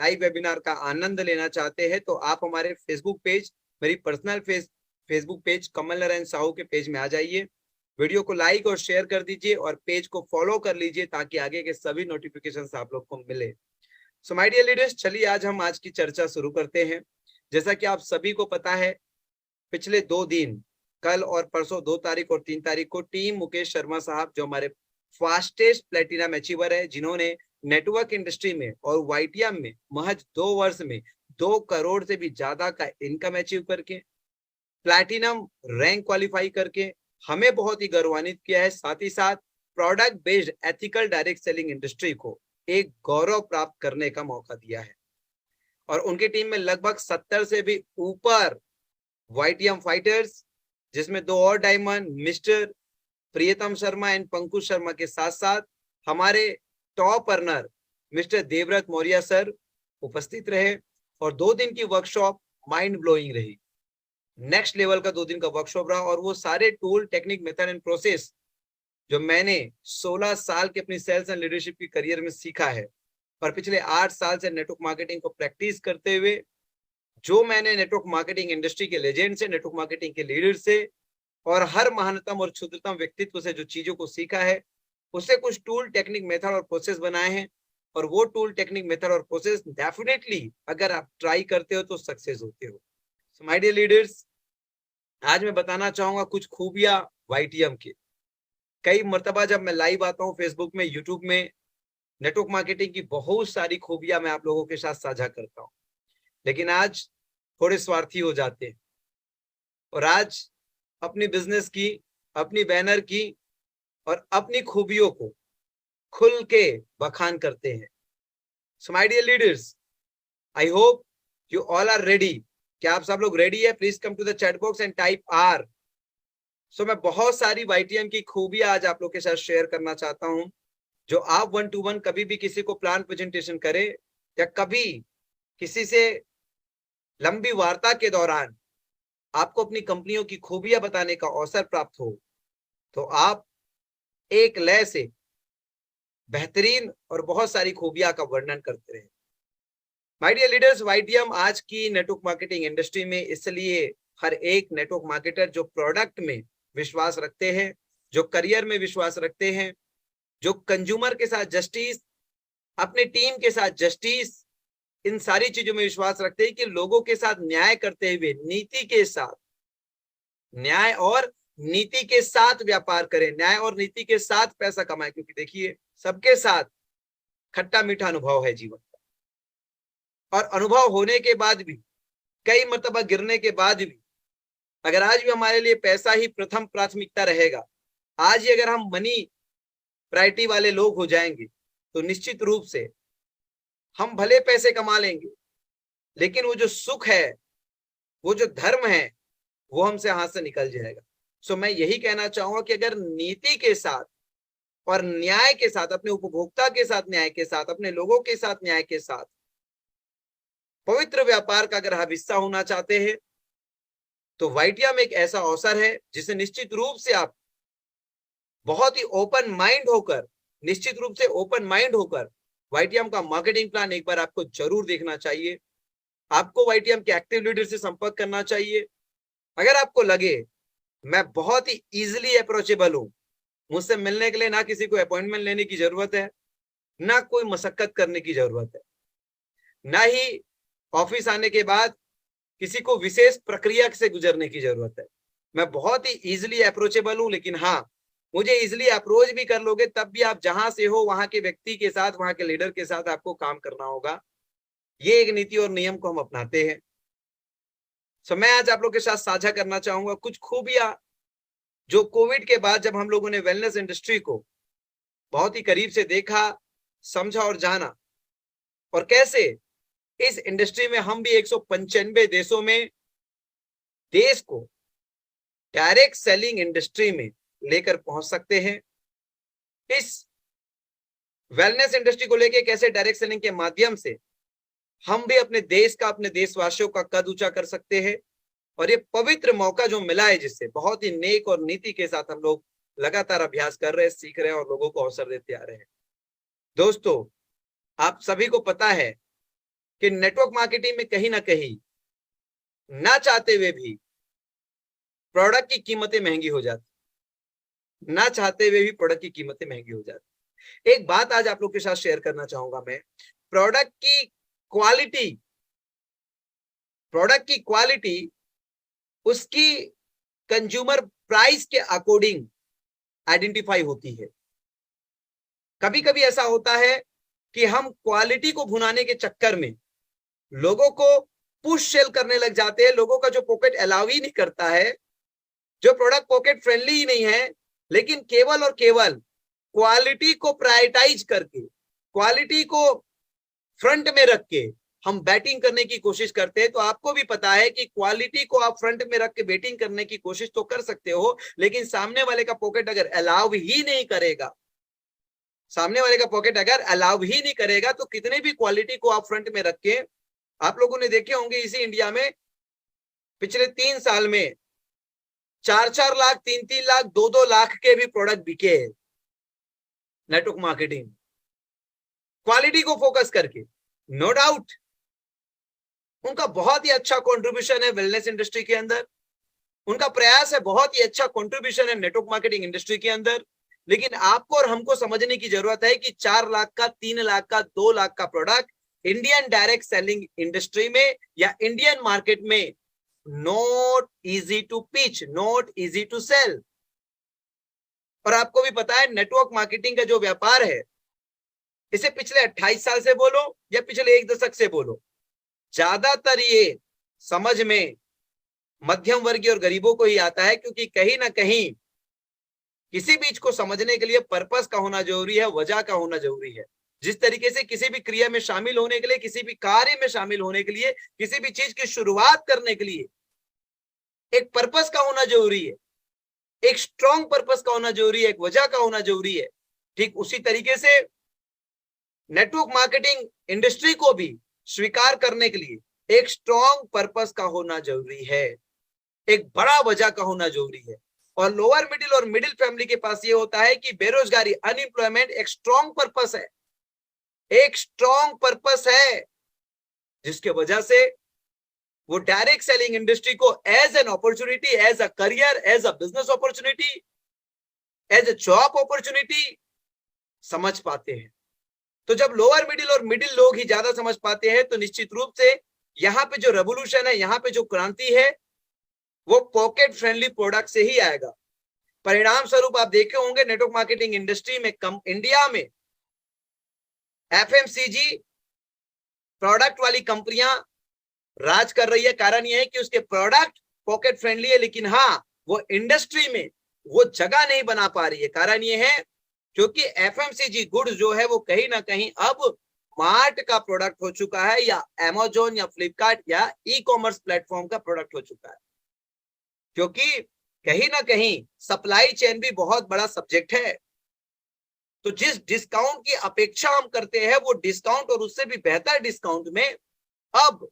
Live webinar का आनंद लेना चाहते हैं तो आप हमारे फेसबुक पेज, मेरी personal Facebook page Kamal Narayan Sahu के पेज में आ जाइए, वीडियो को लाइक और शेयर कर दीजिए और पेज को फॉलो कर लीजिए ताकि आगे के सभी नोटिफिकेशंस आप लोग को मिले। सो माय डियर लीडर्स, चलिए आज हम आज की चर्चा शुरू करते हैं। जैसा कि आप सभी को पता है, पिछले 2 दिन, कल और परसों 2 तारीख और 3 तारीख को टीम मुकेश शर्मा साहब, जो हमारे फास्टेस्ट प्लेटिनम अचीवर है, जिन्होंने नेटवर्क इंडस्ट्री में और वाईटीएम में महज 2 वर्ष में 2 करोड़ से भी ज्यादा का इनकम अचीव करके प्लैटिनम रैंक क्वालिफाई करके हमें बहुत ही गौरवान्वित किया है। साथ ही साथ product based ethical direct selling industry को एक गौरव प्राप्त करने का मौका दिया है और उनकी टीम में लगभग 70 से भी ऊपर वाईटीएम फाइटर्स, जिसमें 2 और डायमंड मिस्टर प्रियतम शर्मा एंड पंकज शर्मा के साथ साथ हमारे top earner mister Devvrat Maurya sir उपस्थित रहे और 2 दिन की वर्कशॉप माइंड ब्लोइंग रही। नेक्स्ट लेवल का 2 दिन का वर्कशॉप रहा और वो सारे tool, technique, method and process जो मैंने 16 साल की अपनी सेल्स एंड लीडरशिप की करियर में सीखा है और पिछले 8 साल से नेटवर्क मार्केटिंग को प्रैक्टिस करते हुए जो मैंने नेटवर्क मार्केटिंग इंडस्ट्री के लेजेंड से, नेटवर्क मार्केटिंग के लीडर से और हर महानतम और क्षुद्रतम व्यक्तित्व से जो चीजों को सीखा है, उससे कुछ टूल, टेक्निक, मेथड और प्रोसेस बनाए हैं और वो टूल, टेक्निक, मेथड और प्रोसेस डेफिनेटली अगर आप ट्राई करते हो तो सक्सेस होते हो। सो माय डियर लीडर्स, आज मैं बताना चाहूंगा कुछ खूबियां वाईटीएम की। कई मर्तबा जब मैं लाइव आता हूं फेसबुक में, यूट्यूब में, नेटवर्क मार्केटिंग की बहुत सारी खूबियां मैं आप लोगों के साथ साझा करता हूं, लेकिन आज थोड़े स्वार्थी हो जाते हैं और आज अपनी बिजनेस की, अपनी बैनर की और अपनी खूबियों को खुल के बखान करते हैं। So my dear leaders, I hope you all are ready. क्या आप सब लोग रेडी है? Please come to the chat box and type R. So मैं बहुत सारी वाईटीएम की खूबियां आज आप लोग के साथ शेयर करना चाहता हूं, जो आप 1 to 1 कभी भी किसी को प्लान प्रेजेंटेशन करें या कभी किसी से लंबी वार्ता के दौरान आपको अपनी कंपनियों की खूबियां बताने का अवसर प्राप्त हो तो आप एक लय से बेहतरीन और बहुत सारी खूबियां का वर्णन करते रहे। माय डियर लीडर्स, वाईटीएम आज की नेटवर्क मार्केटिंग इंडस्ट्री में इसलिए हर एक नेटवर्क मार्केटर जो प्रोडक्ट में विश्वास रखते हैं, जो करियर में विश्वास रखते हैं, जो कंज्यूमर के साथ जस्टिस, अपने टीम के साथ जस्टिस, इन सारी चीजों में विश्वास रखते हैं कि लोगों के साथ न्याय करते हुए नीति के साथ, न्याय और नीति के साथ व्यापार करें, न्याय और नीति के साथ पैसा कमाएं। क्योंकि देखिए, सबके साथ खट्टा मीठा अनुभव है जीवन का और अनुभव होने के बाद भी, कई मर्तबा गिरने के बाद भी, अगर आज भी हमारे लिए पैसा ही प्रथम प्राथमिकता रहेगा, आज ही अगर हम मनी प्रायोरिटी वाले लोग हो जाएंगे तो निश्चित रूप से हम भले पैसे कमा लेंगे, लेकिन वो जो सुख है, वो जो धर्म है, वो हमसे हाथ से निकल जाएगा। सो मैं यही कहना चाहूंगा कि अगर नीति के साथ और न्याय के साथ, अपने उपभोक्ता के साथ न्याय के साथ, अपने लोगों के साथ न्याय के साथ पवित्र व्यापार का अगर आप हिस्सा होना चाहते हैं तो वाईटीएम एक ऐसा अवसर है जिसे निश्चित रूप से आप बहुत ही ओपन माइंड होकर, निश्चित रूप से ओपन माइंड होकर वाईटीएम का मार्केटिंग प्लान एक बार आपको जरूर देखना चाहिए। आपको वाईटीएम के एक्टिव लीडर से संपर्क करना चाहिए। अगर आपको लगे मैं बहुत ही इजीली अप्रोचेबल हूं, मुझसे मिलने के लिए ना किसी को अपॉइंटमेंट लेने की जरूरत है, ना कोई मशक्कत करने की जरूरत है, ना ही ऑफिस आने के बाद किसी को विशेष प्रक्रिया से गुजरने की जरूरत है। मैं बहुत ही इजीली अप्रोचेबल हूं, लेकिन हाँ, मुझे इजीली अप्रोच भी कर लोगे तब भी आप जहां से हो वहां के व्यक्ति के साथ, वहां के लीडर के साथ आपको काम करना होगा। ये एक नीति और नियम को हम अपनाते हैं। सो मैं आज आप लोग के साथ साझा करना चाहूंगा कुछ खूबियां जो कोविड के बाद जब हम लोगों ने वेलनेस इंडस्ट्री को बहुत ही करीब से देखा, समझा और जाना, और कैसे इस इंडस्ट्री में हम भी 195 देशों में देश को डायरेक्ट सेलिंग इंडस्ट्री में लेकर पहुंच सकते हैं। इस वेलनेस इंडस्ट्री को लेकर कैसे डायरेक्ट सेलिंग के माध्यम से हम भी अपने देश का, अपने देशवासियों का कद ऊंचा कर सकते हैं। और ये पवित्र मौका जो मिला है, जिससे बहुत ही नेक और नीति के साथ हम लोग लगातार अभ्यास कर रहे हैं, सीख रहे हैं और लोगों को अवसर देते आ रहे हैं। दोस्तों, आप सभी को पता है कि नेटवर्क मार्केटिंग में कहीं ना कहीं ना चाहते हुए भी प्रोडक्ट की कीमतें महंगी हो जाती, ना चाहते हुए भी प्रोडक्ट की कीमतें महंगी हो जाती। एक बात आज आप लोग के साथ शेयर करना चाहूंगा मैं, प्रोडक्ट की क्वालिटी, प्रोडक्ट की क्वालिटी उसकी कंज्यूमर प्राइस के अकॉर्डिंग आइडेंटिफाई होती है। कभी कभी ऐसा होता है कि हम क्वालिटी को भुनाने के चक्कर में लोगों को पुश सेल करने लग जाते हैं, लोगों का जो पॉकेट अलाउ ही नहीं करता है, जो प्रोडक्ट पॉकेट फ्रेंडली ही नहीं है, लेकिन केवल और केवल क्वालिटी को प्रायोरिटाइज करके, क्वालिटी को फ्रंट में रख के हम बैटिंग करने की कोशिश करते हैं। तो आपको भी पता है कि क्वालिटी को आप फ्रंट में रख के बैटिंग करने की कोशिश तो कर सकते हो, लेकिन सामने वाले का पॉकेट अगर अलाउ ही नहीं करेगा, सामने वाले का पॉकेट अगर अलाउ ही नहीं करेगा, तो कितने भी क्वालिटी को आप फ्रंट में रख के, आप लोगों ने देखे होंगे इसी इंडिया में पिछले 3 साल में 4-4 लाख, 3-3 लाख, 2-2 लाख के भी प्रोडक्ट बिके हैं नेटवर्क मार्केटिंग, क्वालिटी को फोकस करके। नो डाउट उनका बहुत ही अच्छा कंट्रीब्यूशन है वेलनेस इंडस्ट्री के अंदर, उनका प्रयास है, बहुत ही अच्छा कंट्रीब्यूशन है नेटवर्क मार्केटिंग इंडस्ट्री के अंदर, लेकिन आपको और हमको समझने की जरूरत है कि 4 लाख का, 3 लाख का, 2 लाख का product Indian direct selling industry में या इंडियन मार्केट में not easy to pitch, not easy to sell. और आपको भी पता है नेटवर्क मार्केटिंग का जो व्यापार है, इसे पिछले 28 साल से बोलो या पिछले 1 दशक से बोलो, ज्यादातर ये समझ में मध्यम वर्गीय और गरीबों को ही आता है, क्योंकि कहीं ना कहीं किसी बीच को समझने के लिए पर्पस का होना जरूरी है, वजह का होना जरूरी है। जिस तरीके से किसी भी क्रिया में शामिल होने के लिए, किसी भी कार्य में शामिल होने के लिए, किसी भी चीज की शुरुआत करने के लिए एक पर्पस का होना जरूरी है, एक स्ट्रॉन्ग पर्पस का होना जरूरी है, एक वजह का होना जरूरी है, ठीक उसी तरीके से नेटवर्क मार्केटिंग इंडस्ट्री को भी स्वीकार करने के लिए एक स्ट्रॉन्ग पर्पस का होना जरूरी है, एक बड़ा वजह का होना जरूरी है। और लोअर मिडिल और मिडिल फैमिली के पास ये होता है कि बेरोजगारी, अनएम्प्लॉयमेंट एक स्ट्रॉन्ग पर्पस है, एक स्ट्रॉन्ग पर्पस है, जिसके वजह से वो डायरेक्ट सेलिंग इंडस्ट्री को as an opportunity, as a career, as a business opportunity, as a job opportunity समझ पाते हैं। तो जब लोअर मिडिल और मिडिल लोग ही ज्यादा समझ पाते हैं, तो निश्चित रूप से यहाँ पे जो रेवोल्यूशन है, यहाँ पे जो क्रांति है, वो पॉकेट फ्रेंडली प्रोडक्ट से ही आएगा। परिणाम स्वरूप आप देखे होंगे नेटवर्क मार्केटिंग इंडस्ट्री में इंडिया में एफएमसीजी प्रोडक्ट वाली कंपनियां राज कर रही है। कारण यह है कि उसके प्रोडक्ट पॉकेट फ्रेंडली है, लेकिन हाँ, वो इंडस्ट्री में वो जगह नहीं बना पा रही है। कारण यह है क्योंकि एफएमसीजी गुड्स जो है वो कहीं ना कहीं अब मार्ट का प्रोडक्ट हो चुका है, या अमेजोन या फ्लिपकार्ट या ई कॉमर्स प्लेटफॉर्म का प्रोडक्ट हो चुका है। क्योंकि कहीं ना कहीं सप्लाई चेन भी बहुत बड़ा सब्जेक्ट है। तो जिस डिस्काउंट की अपेक्षा हम करते हैं, वो डिस्काउंट और उससे भी बेहतर डिस्काउंट में अब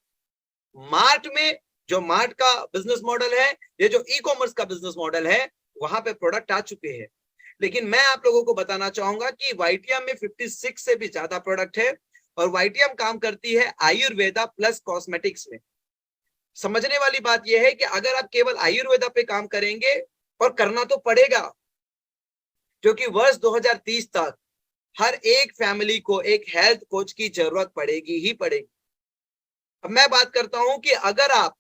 मार्ट में, जो मार्ट का बिजनेस मॉडल है, ये जो ई कॉमर्स का बिजनेस मॉडल है, वहां पे प्रोडक्ट आ चुके हैं। लेकिन मैं आप लोगों को बताना चाहूंगा कि वाईटीएम में 56 से भी ज्यादा प्रोडक्ट है, और वाईटीएम काम करती है आयुर्वेदा प्लस कॉस्मेटिक्स में। समझने वाली बात यह है कि अगर आप केवल आयुर्वेदा पे काम करेंगे, और करना तो पड़ेगा, क्योंकि वर्ष 2030 तक हर एक फैमिली को एक हेल्थ कोच की जरूरत पड़ेगी ही पड़ेगी। अब मैं बात करता हूं कि अगर आप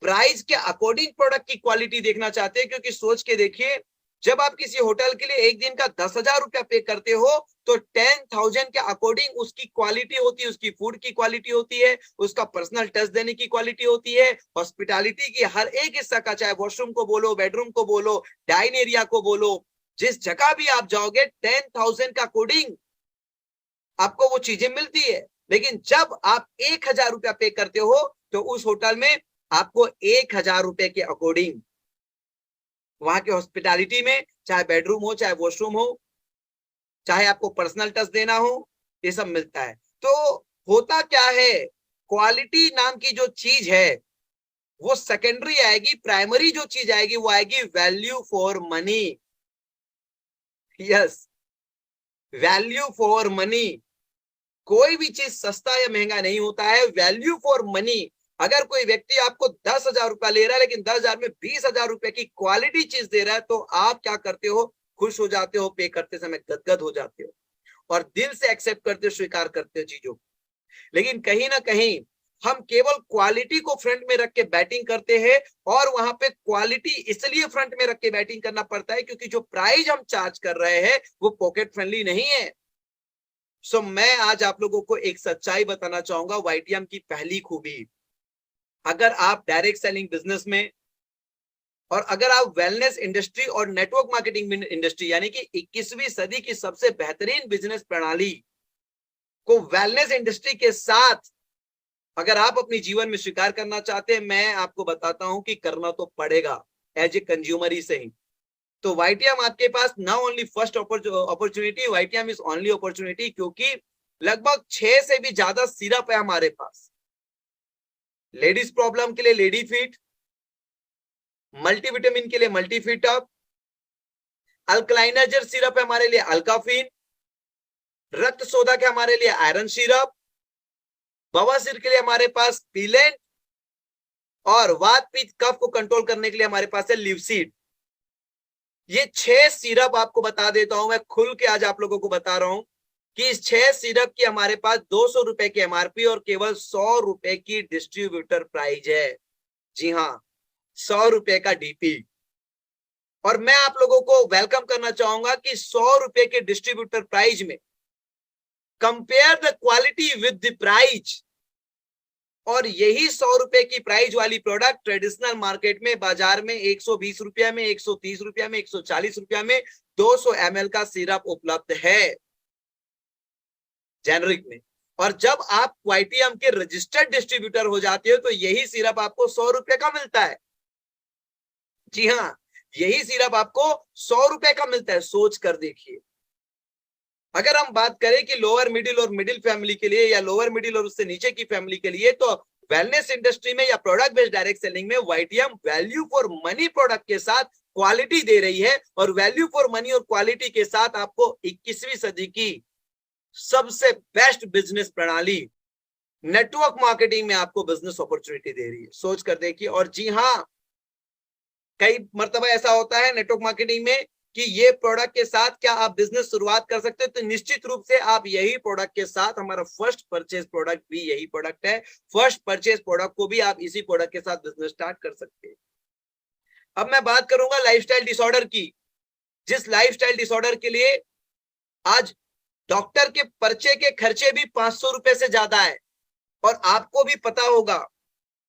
प्राइस के अकॉर्डिंग प्रोडक्ट की क्वालिटी देखना चाहते हैं, क्योंकि सोच के देखिए, जब आप किसी होटल के लिए एक दिन का 10,000 रुपया पे करते हो, तो 10,000 के अकॉर्डिंग उसकी क्वालिटी होती है, उसकी फूड की क्वालिटी होती है, उसका पर्सनल टच देने की क्वालिटी होती है, हॉस्पिटैलिटी की हर एक हिस्सा का, चाहे वॉशरूम को बोलो, बेडरूम को बोलो, डाइन एरिया को बोलो, जिस जगह भी आप जाओगे 10,000 का अकॉर्डिंग आपको वो चीजें मिलती है। लेकिन जब आप 1,000 रुपया पे करते हो, तो उस होटल में आपको 1,000 रुपए के अकॉर्डिंग वहां की हॉस्पिटैलिटी में, चाहे बेडरूम हो, चाहे वॉशरूम हो, चाहे आपको पर्सनल टच देना हो, ये सब मिलता है। तो होता क्या है, क्वालिटी नाम की जो चीज है वो सेकेंडरी आएगी, प्राइमरी जो चीज आएगी वो आएगी value for money. Yes, value for money. कोई भी चीज सस्ता या महंगा नहीं होता है, वैल्यू फॉर मनी। अगर कोई व्यक्ति आपको 10,000 रुपया ले रहा है लेकिन 10,000 में 20,000 रुपए की क्वालिटी चीज दे रहा है, तो आप क्या करते हो? खुश हो जाते हो, पे करते समय गदगद हो जाते हो और दिल से एक्सेप्ट करते हो, स्वीकार करते हो चीजों को। लेकिन कहीं ना कहीं हम केवल क्वालिटी को फ्रंट में रख के बैटिंग करते हैं, और वहां पे क्वालिटी इसलिए फ्रंट में रख के बैटिंग करना पड़ता है क्योंकि जो प्राइस हम चार्ज कर रहे हैं वो पॉकेट फ्रेंडली नहीं है। सो मैं आज आप लोगों को एक सच्चाई बताना चाहूंगा, वाईटीएम की पहली खूबी। अगर आप डायरेक्ट सेलिंग बिजनेस में, और अगर आप वेलनेस इंडस्ट्री और नेटवर्क मार्केटिंग इंडस्ट्री यानी कि 21वीं सदी की सबसे बेहतरीन बिजनेस प्रणाली को वेलनेस इंडस्ट्री के साथ अगर आप अपने जीवन में स्वीकार करना चाहते हैं, मैं आपको बताता हूं कि करना तो पड़ेगा एज ए कंज्यूमर ही सही। तो वाईटीएम आपके पास ना only first opportunity, YTM is only opportunity, क्योंकि लगभग 6 से भी ज्यादा सिरप है हमारे पास। लेडीज प्रॉब्लम के लिए लेडी फिट, मल्टीविटामिन के लिए मल्टीफिट अप, अल्कलाइनर सिरप है हमारे लिए अल्काफिन, रक्त शोधक है हमारे लिए आयरन सिरप, बवासीर के लिए हमारे पास पीलेंट, और वात पित्त कफ को कंट्रोल करने के लिए हमारे पास है लिवसीड। ये 6 सिरप आपको बता देता हूं, मैं खुल के आज आप लोगों को बता रहा हूं कि इस 6 सिरप की हमारे पास 200 रुपए की एमआरपी और केवल 100 रुपए की डिस्ट्रीब्यूटर प्राइस है। जी हाँ, 100 रुपए का डीपी। और मैं आप लोगों को वेलकम करना चाहूंगा कि 100 रुपए के डिस्ट्रीब्यूटर प्राइस में compare the quality with the price, और यही 100 रुपए की प्राइस वाली प्रोडक्ट ट्रेडिशनल मार्केट में बाजार में 120 रुपया में, 130 रुपया में, 140 रुपया में 200 ml का सिरप उपलब्ध है जेनरिक में। और जब आप वाईटीएम के रजिस्टर्ड डिस्ट्रीब्यूटर हो जाते हो तो यही सिरप आपको 100 रुपए का मिलता है। जी हाँ, यही सिरप आपको 100 रुपए का मिलता है। सोच कर देखिए, अगर हम बात करें कि लोअर मिडिल और मिडिल फैमिली के लिए या लोअर मिडिल और उससे नीचे की फैमिली के लिए, तो वेलनेस इंडस्ट्री में या प्रोडक्ट बेस्ड डायरेक्ट सेलिंग में YTM value for money product के साथ क्वालिटी दे रही है, और वैल्यू फॉर मनी और क्वालिटी के साथ आपको 21वीं सदी की सबसे बेस्ट बिजनेस प्रणाली नेटवर्क मार्केटिंग में आपको बिजनेस अपॉर्चुनिटी दे रही है। सोच कर देखिए। और जी हाँ, कई मर्तबा ऐसा होता है नेटवर्क मार्केटिंग में कि ये प्रोडक्ट के साथ क्या आप बिजनेस शुरुआत कर सकते हो, तो निश्चित रूप से आप यही प्रोडक्ट के साथ, हमारा फर्स्ट परचेज प्रोडक्ट भी यही प्रोडक्ट है, फर्स्ट परचेज प्रोडक्ट को भी आप इसी प्रोडक्ट के साथ बिजनेस स्टार्ट कर सकते हैं। अब मैं बात करूंगा लाइफस्टाइल डिसऑर्डर की, जिस लाइफस्टाइल डिसऑर्डर के लिए आज डॉक्टर के पर्चे के खर्चे भी 500 रुपए से ज्यादा है। और आपको भी पता होगा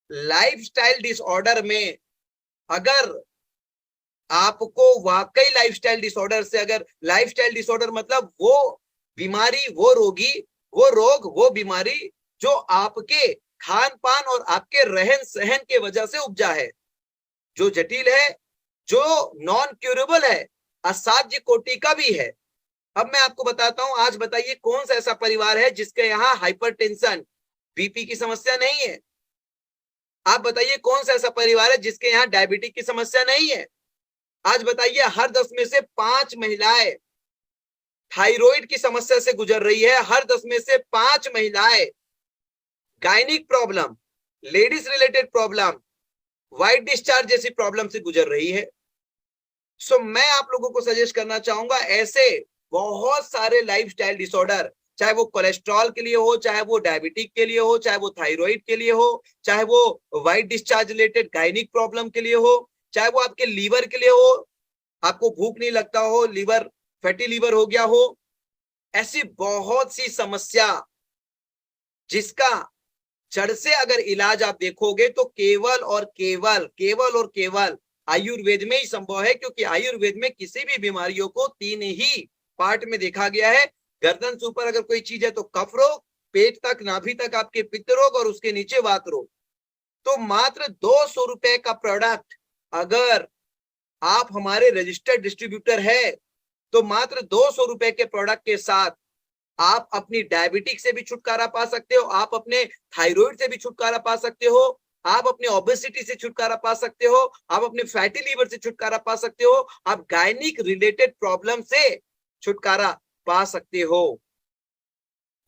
लाइफस्टाइल डिसऑर्डर में अगर आपको वाकई लाइफस्टाइल डिसऑर्डर से, अगर लाइफस्टाइल डिसऑर्डर मतलब वो बीमारी, वो रोगी, वो रोग, वो बीमारी जो आपके खान पान और आपके रहन सहन के वजह से उपजा है, जो जटिल है, जो नॉन क्यूरेबल है, असाध्य कोटि का भी है। अब मैं आपको बताता हूं, आज बताइए कौन सा ऐसा परिवार है जिसके यहाँ हाइपरटेंशन, बीपी की समस्या नहीं है? आप बताइए कौन सा ऐसा परिवार है जिसके यहाँ डायबिटिक की समस्या नहीं है? आज बताइए हर 10 में से 5 महिलाएं थायराइड की समस्या से गुजर रही है, हर 10 में से 5 महिलाएं gynaec problem, ladies related problem, white discharge जैसी प्रॉब्लम से गुजर रही है। सो मैं आप लोगों को सजेस्ट करना चाहूंगा, ऐसे बहुत सारे लाइफस्टाइल डिसऑर्डर, चाहे वो कोलेस्ट्रॉल के लिए हो, चाहे वो डायबिटिक के लिए हो, चाहे वो थायराइड के लिए हो, चाहे वो white discharge related gynaec problem के लिए हो, चाहे वो आपके लीवर के लिए हो, आपको भूख नहीं लगता हो, लीवर फैटी लीवर हो गया हो, ऐसी बहुत सी समस्या जिसका जड़ से अगर इलाज आप देखोगे तो केवल और केवल आयुर्वेद में ही संभव है। क्योंकि आयुर्वेद में किसी भी बीमारियों को 3 ही पार्ट में देखा गया है। गर्दन से ऊपर अगर कोई चीज है तो कफ रोग, पेट तक नाभि तक आपके पित्त रोग, और उसके नीचे वात रोग। तो मात्र 200 रुपए का प्रोडक्ट अगर आप हमारे रजिस्टर्ड डिस्ट्रीब्यूटर है, तो मात्र 200 रुपए के प्रोडक्ट के साथ आप अपनी डायबिटिक से भी छुटकारा पा सकते हो, आप अपने थायराइड से भी छुटकारा पा सकते हो, आप अपने ओबेसिटी से छुटकारा पा सकते हो, आप अपने फैटी लीवर से छुटकारा पा सकते हो, आप गायनिक रिलेटेड प्रॉब्लम से छुटकारा पा सकते हो।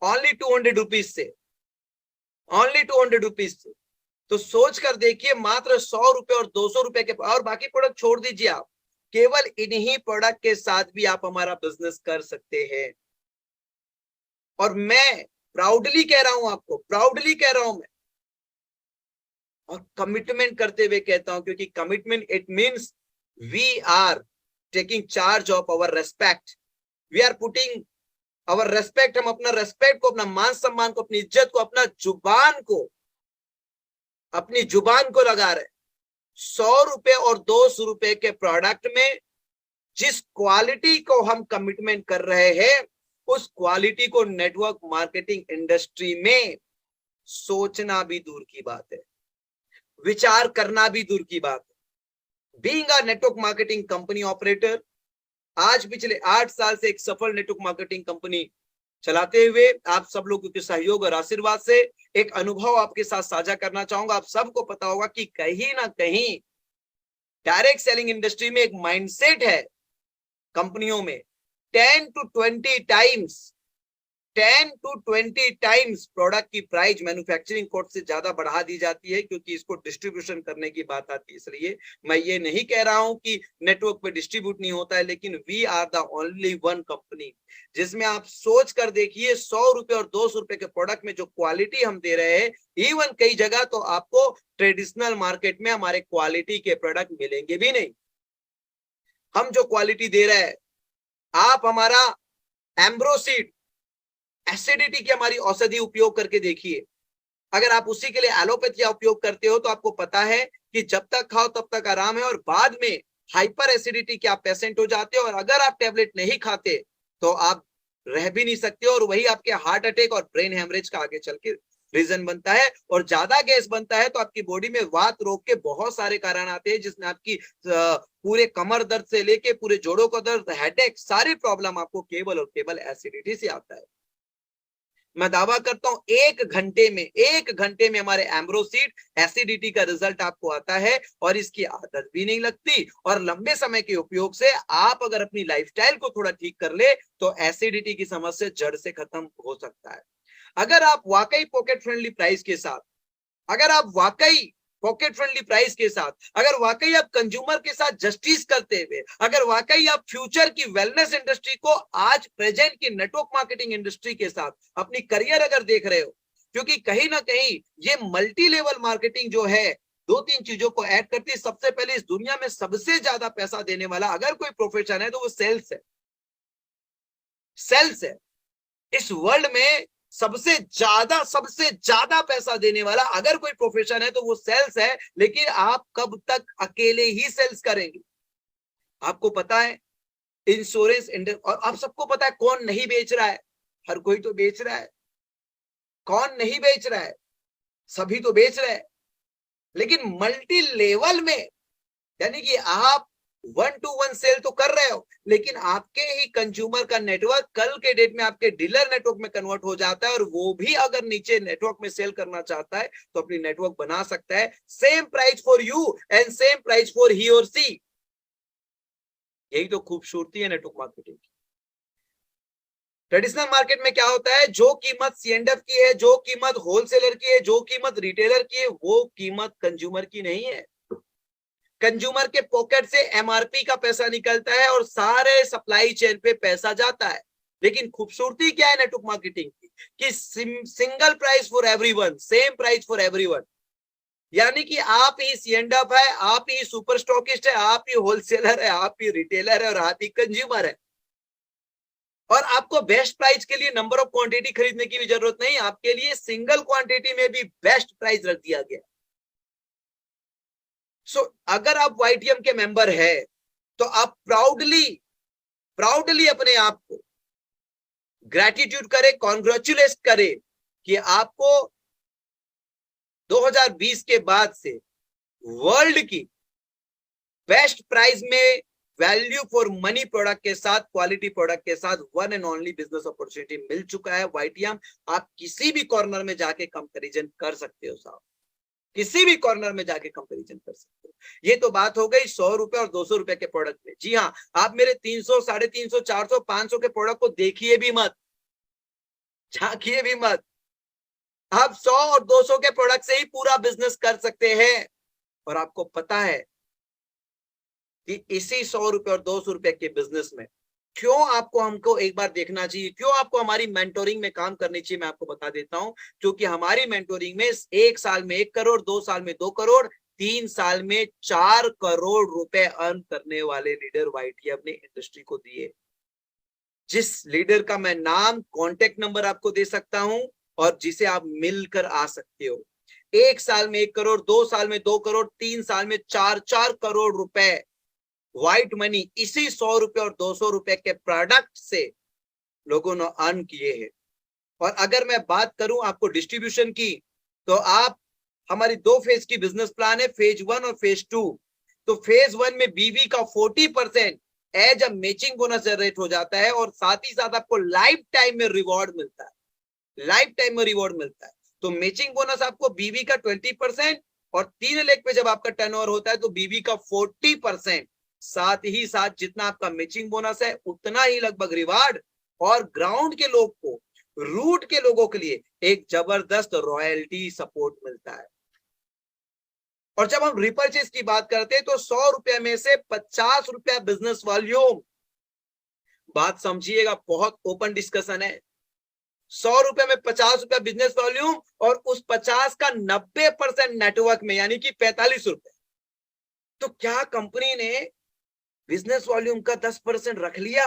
ओनली 200 रुपीज से, ओनली 200 रुपीज से। तो सोच कर देखिए, मात्र 100 रुपए और 200 रुपए के, और बाकी प्रोडक्ट छोड़ दीजिए, आप केवल इन्हीं प्रोडक्ट के साथ भी आप हमारा बिजनेस कर सकते हैं। और मैं प्राउडली कह रहा हूं, आपको प्राउडली कह रहा हूं मैं, और कमिटमेंट करते हुए कहता हूं, क्योंकि commitment it means we are taking charge of our respect, we are putting our respect, हम अपना रेस्पेक्ट को, अपना मान सम्मान को, अपनी इज्जत को, अपना जुबान को, अपनी जुबान को लगा रहे। 100 रुपए और 200 रुपए के प्रोडक्ट में जिस क्वालिटी को हम कमिटमेंट कर रहे हैं, उस क्वालिटी को नेटवर्क मार्केटिंग इंडस्ट्री में सोचना भी दूर की बात है, विचार करना भी दूर की बात है। Being a network marketing company operator, आज पिछले 8 साल से एक सफल नेटवर्क मार्केटिंग कंपनी चलाते हुए आप सब लोगों के सहयोग और आशीर्वाद से एक अनुभव आपके साथ साझा करना चाहूंगा। आप सबको पता होगा कि कहीं ना कहीं डायरेक्ट सेलिंग इंडस्ट्री में एक माइंडसेट है कंपनियों में, 10 to 20 times, 10 to 20 times product की प्राइस मैन्युफैक्चरिंग कॉस्ट से ज्यादा बढ़ा दी जाती है, क्योंकि इसको डिस्ट्रीब्यूशन करने की बात आती है। इसलिए मैं ये नहीं कह रहा हूं कि नेटवर्क पे डिस्ट्रीब्यूट नहीं होता है, लेकिन we are the only one company जिसमें आप सोच कर देखिए, 100 रुपए और 200 रुपए के प्रोडक्ट में जो क्वालिटी हम दे रहे हैं, इवन कई जगह तो आपको ट्रेडिशनल मार्केट में हमारे क्वालिटी के प्रोडक्ट मिलेंगे भी नहीं। हम जो क्वालिटी दे रहे हैं, आप हमारा एम्ब्रोसीड एसिडिटी की हमारी औषधि उपयोग करके देखिए। अगर आप उसी के लिए एलोपैथिया उपयोग करते हो तो आपको पता है कि जब तक खाओ तब तक आराम है, और बाद में हाइपर एसिडिटी के आप पेशेंट हो जाते हो, और अगर आप टेबलेट नहीं खाते तो आप रह भी नहीं सकते, और वही आपके हार्ट अटैक और ब्रेन हेमरेज का आगे चल के रीजन बनता है। और ज्यादा गैस बनता है तो आपकी बॉडी में वात रोग के बहुत सारे कारण आते हैं, जिसमें आपकी पूरे कमर दर्द से लेके पूरे जोड़ों का दर्द, हेडेक, सारी प्रॉब्लम आपको केवल और केवल एसिडिटी से आता है। मैं दावा करता हूं एक घंटे में हमारे एम्ब्रोसीड एसिडिटी का रिजल्ट आपको आता है, और इसकी आदत भी नहीं लगती। और लंबे समय के उपयोग से आप अगर अपनी लाइफस्टाइल को थोड़ा ठीक कर ले तो एसिडिटी की समस्या जड़ से खत्म हो सकता है। अगर आप वाकई पॉकेट फ्रेंडली प्राइस के साथ, अगर आप वाकई पॉकेट फ्रेंडली प्राइस के साथ, अगर वाकई आप कंज्यूमर के साथ जस्टिस करते हुए, अगर वाकई आप फ्यूचर की वेलनेस इंडस्ट्री को आज प्रेजेंट की नेटवर्क मार्केटिंग इंडस्ट्री के साथ अपनी करियर अगर देख रहे हो, क्योंकि कहीं ना कहीं ये मल्टी लेवल मार्केटिंग जो है 2-3 चीजों को ऐड करती है। सबसे पहले, इस दुनिया में सबसे ज्यादा पैसा देने वाला अगर कोई प्रोफेशन है तो वो सेल्स है, सेल्स है। इस वर्ल्ड में सबसे ज्यादा पैसा देने वाला अगर कोई प्रोफेशन है तो वो सेल्स है। लेकिन आप कब तक अकेले ही सेल्स करेंगे? आपको पता है इंश्योरेंस इंडस्ट्री, और आप सबको पता है कौन नहीं बेच रहा है? हर कोई तो बेच रहा है। कौन नहीं बेच रहा है? सभी तो बेच रहे हैं। लेकिन मल्टी लेवल में, यानी कि आप 1-to-1 सेल तो कर रहे हो, लेकिन आपके ही कंज्यूमर का नेटवर्क कल के डेट में आपके डीलर नेटवर्क में कन्वर्ट हो जाता है, और वो भी अगर नीचे नेटवर्क में सेल करना चाहता है तो अपनी नेटवर्क बना सकता है। Same price for you and same price for he और सी। यही तो खूबसूरती है नेटवर्क मार्केटिंग की। ट्रेडिशनल मार्केट में क्या होता है, जो कीमत C&F की है, जो कीमत होलसेलर की है, जो कीमत रिटेलर की है, वो कीमत कंज्यूमर की नहीं है। कंज्यूमर के पॉकेट से MRP का पैसा निकलता है और सारे सप्लाई चेन पे पैसा जाता है। लेकिन खूबसूरती क्या है नेटवर्क मार्केटिंग की, कि single price for everyone, same price for everyone. यानी कि आप ही C&F है, आप ही सुपर स्टॉकिस्ट है, आप ही होलसेलर है, आप ही रिटेलर है, और आप ही कंज्यूमर है। और आपको बेस्ट प्राइस के लिए नंबर ऑफ क्वांटिटी खरीदने की भी जरूरत नहीं, आपके लिए सिंगल क्वांटिटी में भी बेस्ट प्राइस रख दिया गया। सो अगर आप YTM के मेंबर है तो आप प्राउडली अपने आप को ग्रेटिट्यूड करें, कॉन्ग्रेचुलेट करें कि आपको 2020 के बाद से वर्ल्ड की बेस्ट प्राइस में वैल्यू फॉर मनी प्रोडक्ट के साथ, क्वालिटी प्रोडक्ट के साथ one and only business opportunity मिल चुका है। YTM आप किसी भी कॉर्नर में जाके कंपैरिजन कर सकते हो साहब, किसी भी कॉर्नर में जाके कंपैरिजन कर सकते हो। ये तो बात हो गई 100 रुपए और 200 रुपए के प्रोडक्ट में। जी हाँ, आप मेरे 300, 350, 400, 500 के प्रोडक्ट को देखिए भी मत, झांकिए भी मत। आप 100 और 200 के प्रोडक्ट से ही पूरा बिजनेस कर सकते हैं। और आपको पता है कि इसी 100 रुपए और 200 रुपए के बिजनेस में क्यों आपको हमको एक बार देखना चाहिए, क्यों आपको हमारी मेंटोरिंग में काम करनी चाहिए, मैं आपको बता देता हूं। क्योंकि हमारी मेंटोरिंग में 1 साल में 1 करोड़, 2 साल में 2 करोड़, 3 साल में 4 करोड़ रुपए अर्न करने वाले लीडर वाईटी अपने इंडस्ट्री को दिए। जिस लीडर का मैं नाम, कांटेक्ट नंबर आपको दे सकता हूं और जिसे आप मिलकर आ सकते हो। 1 साल में 1 करोड़, 2 साल में 2 करोड़, 3 साल में 4 करोड़ रुपए व्हाइट मनी इसी 100 रुपए और 200 रुपए के प्रोडक्ट से लोगों ने अर्न किए हैं। और अगर मैं बात करूं आपको डिस्ट्रीब्यूशन की, तो आप हमारी 2 फेज की बिजनेस प्लान है, फेज 1 और फेज 2। तो फेज 1 में बीवी का 40% as a matching bonus generate हो जाता है और साथ ही साथ आपको लाइफ टाइम में रिवॉर्ड मिलता है, लाइफ टाइम में रिवॉर्ड मिलता है। तो मैचिंग बोनस आपको बीवी का 20% और 3 लाख पे जब आपका टर्नओवर होता है तो बीवी का 40%, साथ ही साथ जितना आपका मैचिंग बोनस है उतना ही लगभग रिवार्ड। और ग्राउंड के लोग को, रूट के लोगों के लिए एक जबरदस्त रॉयल्टी सपोर्ट मिलता है। और जब हम रिपर्चेज की बात करते हैं तो 100 रुपए में से 50 रुपया बिजनेस वॉल्यूम। बात समझिएगा, बहुत ओपन डिस्कशन है। 100 रुपए में 50 रुपया बिजनेस वॉल्यूम और उस 50 का 90% नेटवर्क में, यानी कि 45 रुपए। तो क्या कंपनी ने बिजनेस वॉल्यूम का 10% रख लिया?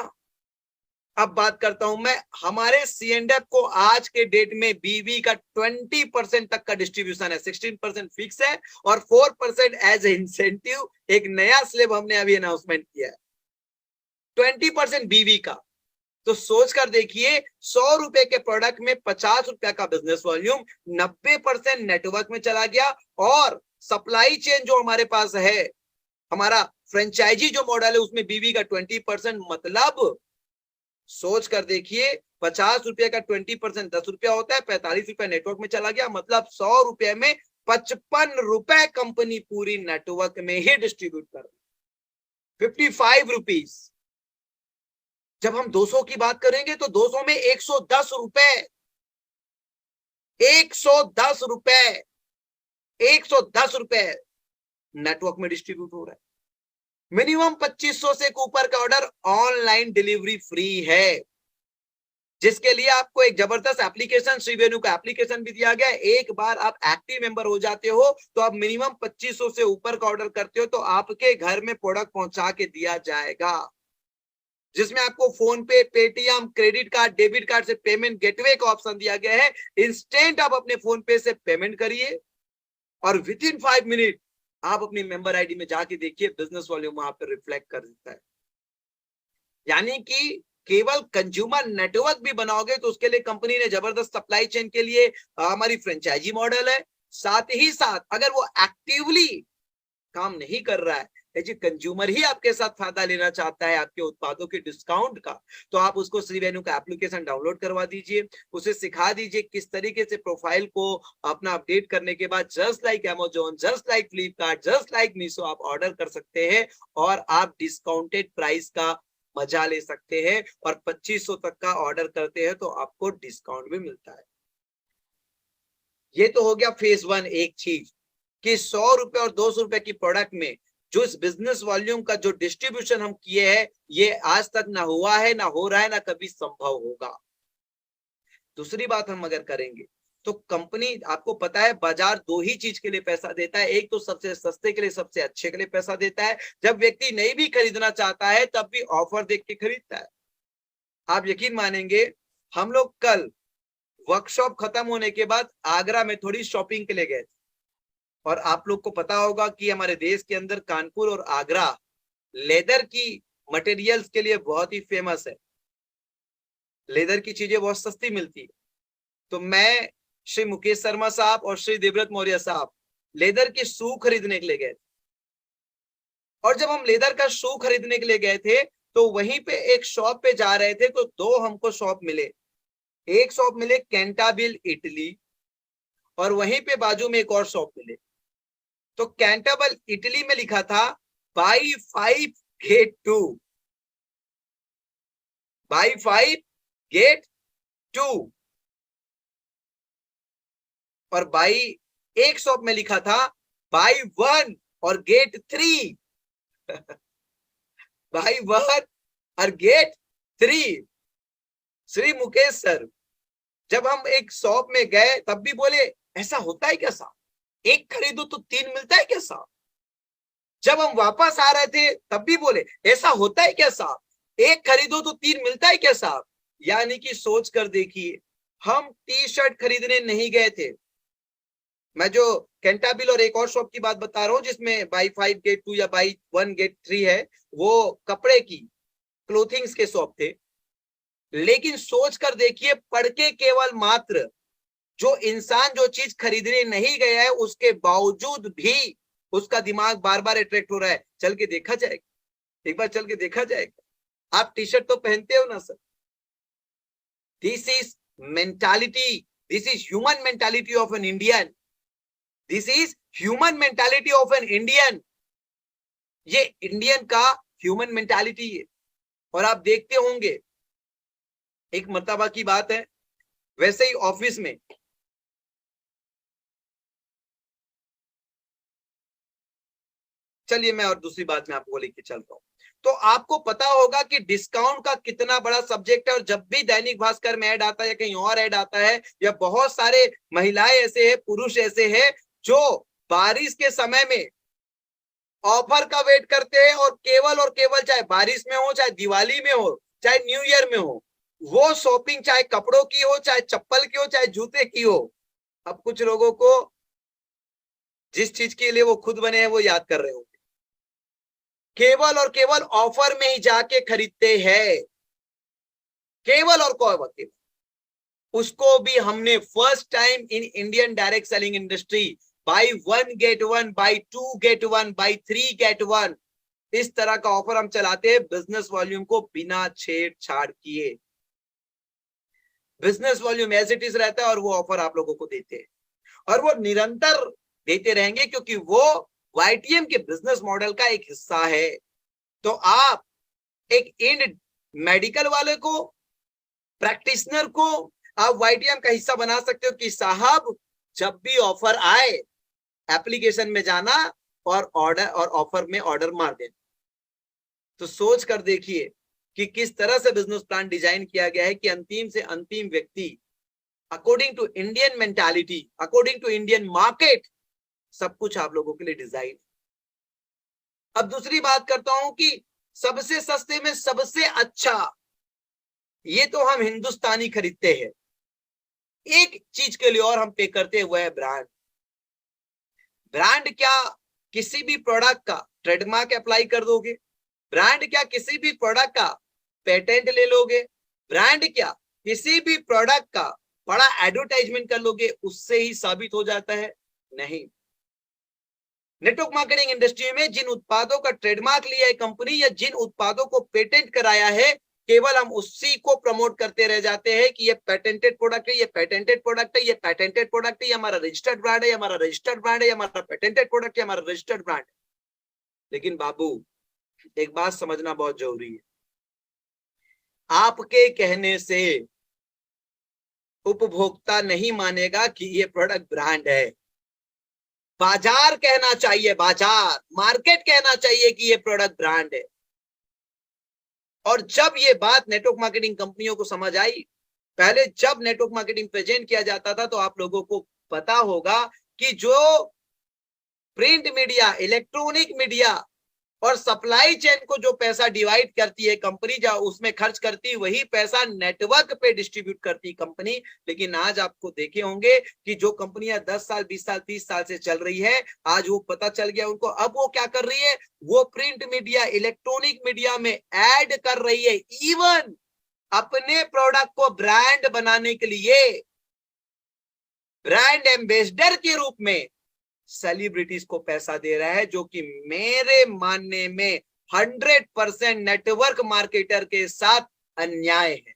अब बात करता हूं मैं हमारे C&F को। आज के डेट में बीवी का 20% तक का डिस्ट्रीब्यूशन है, 16% फिक्स है और 4% एज इंसेंटिव। एक नया स्लेब हमने अभी अनाउंसमेंट किया है, 20% बीवी का। तो सोच कर देखिए, 100 रुपए के प्रोडक्ट में 50 रुपए का बिजनेस वॉल्यूम, 90% नेटवर्क में चला गया। और सप्लाई चेन जो हमारे पास है, हमारा फ्रेंचाइजी जो मॉडल है, उसमें बीवी का 20%। मतलब सोच कर देखिए, 50 रुपए का 20% 10 रुपया होता है, 45 रुपया नेटवर्क में चला गया। मतलब 100 रुपए में 55 रुपए कंपनी पूरी नेटवर्क में ही डिस्ट्रीब्यूट कर रही, 55 रुपीज। जब हम 200 की बात करेंगे तो 200 में 110 रुपए, 110 रुपए, 110 रुपए नेटवर्क में डिस्ट्रीब्यूट हो रहा है। मिनिमम 2500 से ऊपर का ऑर्डर ऑनलाइन डिलीवरी फ्री है, जिसके लिए आपको एक जबरदस्त एप्लीकेशन, श्रीवेणु का एप्लीकेशन भी दिया गया है। एक बार आप एक्टिव मेंबर हो जाते हो तो आप मिनिमम 2500 से ऊपर का ऑर्डर करते हो तो आपके घर में प्रोडक्ट पहुंचा के दिया जाएगा, जिसमें आपको फोन पे, Paytm, credit card, debit card से पेमेंट गेटवे का ऑप्शन दिया गया है। इंस्टेंट आप अपने फोन पे से पेमेंट करिए और विद इन 5 मिनट आप अपनी मेंबर आईडी में जाके देखिए, बिजनेस वॉल्यूम वहां पर रिफ्लेक्ट कर देता है। यानी कि केवल कंज्यूमर नेटवर्क भी बनाओगे तो उसके लिए कंपनी ने जबरदस्त सप्लाई चेन के लिए हमारी फ्रेंचाइजी मॉडल है। साथ ही साथ अगर वो एक्टिवली काम नहीं कर रहा है, जी कंज्यूमर ही आपके साथ फायदा लेना चाहता है आपके उत्पादों के डिस्काउंट का, तो आप उसको श्रीवेणु का एप्लीकेशन डाउनलोड करवा दीजिए, उसे सिखा दीजिए किस तरीके से प्रोफाइल को अपना अपडेट करने के बाद just like Amazon, just like Flipkart, just like Meesho आप ऑर्डर कर सकते हैं और आप डिस्काउंटेड प्राइस का मजा ले सकते हैं। और 2500 तक का ऑर्डर करते हैं तो आपको डिस्काउंट भी मिलता है। ये तो हो गया फेज 1। एक चीज कि 100 रुपए और 200 रुपए की प्रोडक्ट में जो इस बिजनेस वॉल्यूम का जो डिस्ट्रीब्यूशन हम किए हैं, ये आज तक ना हुआ है, ना हो रहा है, ना कभी संभव होगा। दूसरी बात हम अगर करेंगे तो कंपनी, आपको पता है बाजार 2 ही चीज के लिए पैसा देता है। एक तो सबसे सस्ते के लिए, सबसे अच्छे के लिए पैसा देता है। जब व्यक्ति नहीं भी खरीदना चाहता है तब भी ऑफर देख के खरीदता है। आप यकीन मानेंगे, हम लोग कल वर्कशॉप खत्म होने के बाद आगरा में थोड़ी शॉपिंग के लिए गए थे। और आप लोग को पता होगा कि हमारे देश के अंदर कानपुर और आगरा लेदर की मटेरियल्स के लिए बहुत ही फेमस है। लेदर की चीजें बहुत सस्ती मिलती है। तो मैं, श्री मुकेश शर्मा साहब और श्री देवव्रत मौर्य साहब लेदर के शू खरीदने के लिए गए थे। और जब हम लेदर का शू खरीदने के लिए गए थे तो वहीं पे एक शॉप पे जा रहे थे तो 2 हमको शॉप मिले। एक शॉप मिले कैंटाबिल इटली और वहीं पे बाजू में एक और शॉप मिले। तो कैंटाबिल इटली में लिखा था बाई 5 गेट 2, बाई 5 गेट 2। और बाई एक शॉप में लिखा था बाई 1 और गेट 3 बाई 1 और गेट 3। श्री मुकेश सर, जब हम एक शॉप में गए तब भी बोले ऐसा होता है क्या साहब, एक खरीदो तो 3 मिलता है क्या साहब। जब हम वापस आ रहे थे तब भी बोले ऐसा होता है क्या साहब, एक खरीदो तो 3 मिलता है क्या साहब। यानी कि सोच कर देखिए, हम टी शर्ट खरीदने नहीं गए थे। मैं जो कैंटाबिल और एक और शॉप की बात बता रहा हूं जिसमें बाई 5 गेट 2 या बाई 1 गेट 3 है, वो कपड़े की क्लोथिंग्स के शॉप थे। लेकिन सोच कर देखिए, पढ़ के केवल मात्र जो इंसान जो चीज खरीदने नहीं गया है उसके बावजूद भी उसका दिमाग बार बार अट्रैक्ट हो रहा है। चल के देखा जाएगा, एक बार चल के देखा जाएगा। आप टी शर्ट तो पहनते हो ना sir. This is mentality, this is human mentality of an Indian, this is human mentality of an Indian. ये इंडियन का ह्यूमन मेंटालिटी है। और आप देखते होंगे, एक मर्तबा की बात है, वैसे ही ऑफिस में चलिए मैं और दूसरी बात में आपको लेके चलता हूं। तो आपको पता होगा कि डिस्काउंट का कितना बड़ा सब्जेक्ट है, और जब भी दैनिक भास्कर में ऐड आता है या कहीं और ऐड आता है, या बहुत सारे महिलाएं ऐसे हैं, पुरुष ऐसे हैं जो बारिश के समय में ऑफर का वेट करते हैं, और केवल चाहे बारिश में हो, चाहे दिवाली में हो, चाहे न्यू ईयर में हो, वो शॉपिंग चाहे कपड़ों की हो, चाहे चप्पल की हो, चाहे जूते की हो। अब कुछ लोगों को जिस चीज के लिए वो खुद बने हैं वो याद कर रहे हो, केवल और केवल ऑफर में ही जाके खरीदते हैं, केवल और केवल। उसको भी हमने first time in Indian direct selling industry buy 1 get 1, buy 2 get 1, buy 3 get 1, इस तरह का ऑफर हम चलाते हैं बिजनेस वॉल्यूम को बिना छेड़छाड़ किए। Business volume as it is रहता है और वो ऑफर आप लोगों को देते हैं, और वो निरंतर देते रहेंगे क्योंकि वो वाईटीएम के बिजनेस मॉडल का एक हिस्सा है। तो आप एक इंड मेडिकल वाले को, प्रैक्टिशनर को आप वाईटीएम का हिस्सा बना सकते हो कि साहब जब भी ऑफर आए एप्लीकेशन में जाना और ऑर्डर और ऑफर में ऑर्डर मार देना। तो सोच कर देखिए कि किस तरह से बिजनेस प्लान डिजाइन किया गया है कि अंतिम से अंतिम व्यक्ति according to Indian mentality, according to Indian market, सब कुछ आप लोगों के लिए डिजाइन। अब दूसरी बात करता हूं कि सबसे सस्ते में सबसे अच्छा, ये तो हम हिंदुस्तानी खरीदते हैं। एक चीज के लिए और हम पे करते हैं, वह है ब्रांड। ब्रांड क्या किसी भी प्रोडक्ट का ट्रेडमार्क अप्लाई कर दोगे, ब्रांड क्या किसी भी प्रोडक्ट का पेटेंट ले लोगे, ब्रांड क्या किसी भी प्रोडक्ट का बड़ा एडवर्टाइजमेंट कर लोगे, उससे ही साबित हो जाता है? नहीं। नेटवर्क मार्केटिंग इंडस्ट्री में जिन उत्पादों का ट्रेडमार्क लिया है कंपनी, या जिन उत्पादों को पेटेंट कराया है, केवल हम उसी को प्रमोट करते रह जाते हैं कि ये पेटेंटेड प्रोडक्ट है, ये पेटेंटेड प्रोडक्ट है, ये पेटेंटेड प्रोडक्ट है, ये हमारा रजिस्टर्ड ब्रांड है, हमारा रजिस्टर्ड ब्रांड है, हमारा पेटेंटेड प्रोडक्ट है, हमारा रजिस्टर्ड ब्रांड है। लेकिन बाबू एक बात समझना बहुत जरूरी है, आपके कहने से उपभोक्ता नहीं मानेगा कि ये प्रोडक्ट ब्रांड है। बाजार कहना चाहिए, बाजार मार्केट कहना चाहिए कि ये प्रोडक्ट ब्रांड है। और जब ये बात नेटवर्क मार्केटिंग कंपनियों को समझ आई, पहले जब नेटवर्क मार्केटिंग प्रेजेंट किया जाता था तो आप लोगों को पता होगा कि जो प्रिंट मीडिया, इलेक्ट्रॉनिक मीडिया और सप्लाई चेन को जो पैसा डिवाइड करती है कंपनी, जहां उसमें खर्च करती, वही पैसा नेटवर्क पे डिस्ट्रीब्यूट करती कंपनी। लेकिन आज आपको देखे होंगे कि जो कंपनियां 10 साल 20 साल 30 साल से चल रही है, आज वो पता चल गया उनको, अब वो क्या कर रही है, वो प्रिंट मीडिया, इलेक्ट्रॉनिक मीडिया में ऐड कर रही है, इवन अपने प्रोडक्ट को ब्रांड बनाने के लिए ब्रांड एम्बेसडर के रूप में सेलिब्रिटीज को पैसा दे रहा है, जो कि मेरे मानने में 100% नेटवर्क मार्केटर के साथ अन्याय है।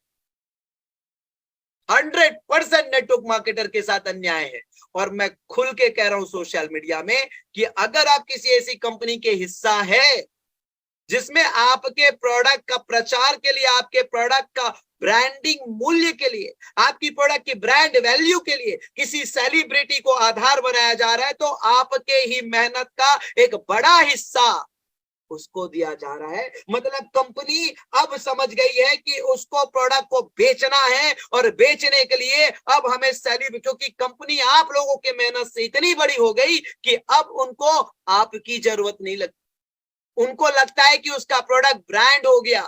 100% नेटवर्क मार्केटर के साथ अन्याय है। और मैं खुल के कह रहा हूं सोशल मीडिया में कि अगर आप किसी ऐसी कंपनी के हिस्सा है जिसमें आपके प्रोडक्ट का प्रचार के लिए, आपके प्रोडक्ट का ब्रांडिंग मूल्य के लिए, आपकी प्रोडक्ट की ब्रांड वैल्यू के लिए किसी सेलिब्रिटी को आधार बनाया जा रहा है, तो आपके ही मेहनत का एक बड़ा हिस्सा उसको दिया जा रहा है। मतलब कंपनी अब समझ गई है कि उसको प्रोडक्ट को बेचना है, और बेचने के लिए अब हमें सेलिब्रिटी, क्योंकि कंपनी आप लोगों के मेहनत से इतनी बड़ी हो गई कि अब उनको आपकी जरूरत नहीं लगती। उनको लगता है कि उसका प्रोडक्ट ब्रांड हो गया,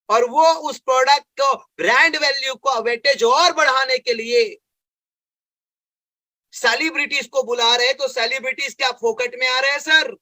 और वो उस प्रोडक्ट को ब्रांड वैल्यू को वेटेज और बढ़ाने के लिए सेलिब्रिटीज को बुला रहे हैं। तो सेलिब्रिटीज क्या फोकट में आ रहे हैं सर?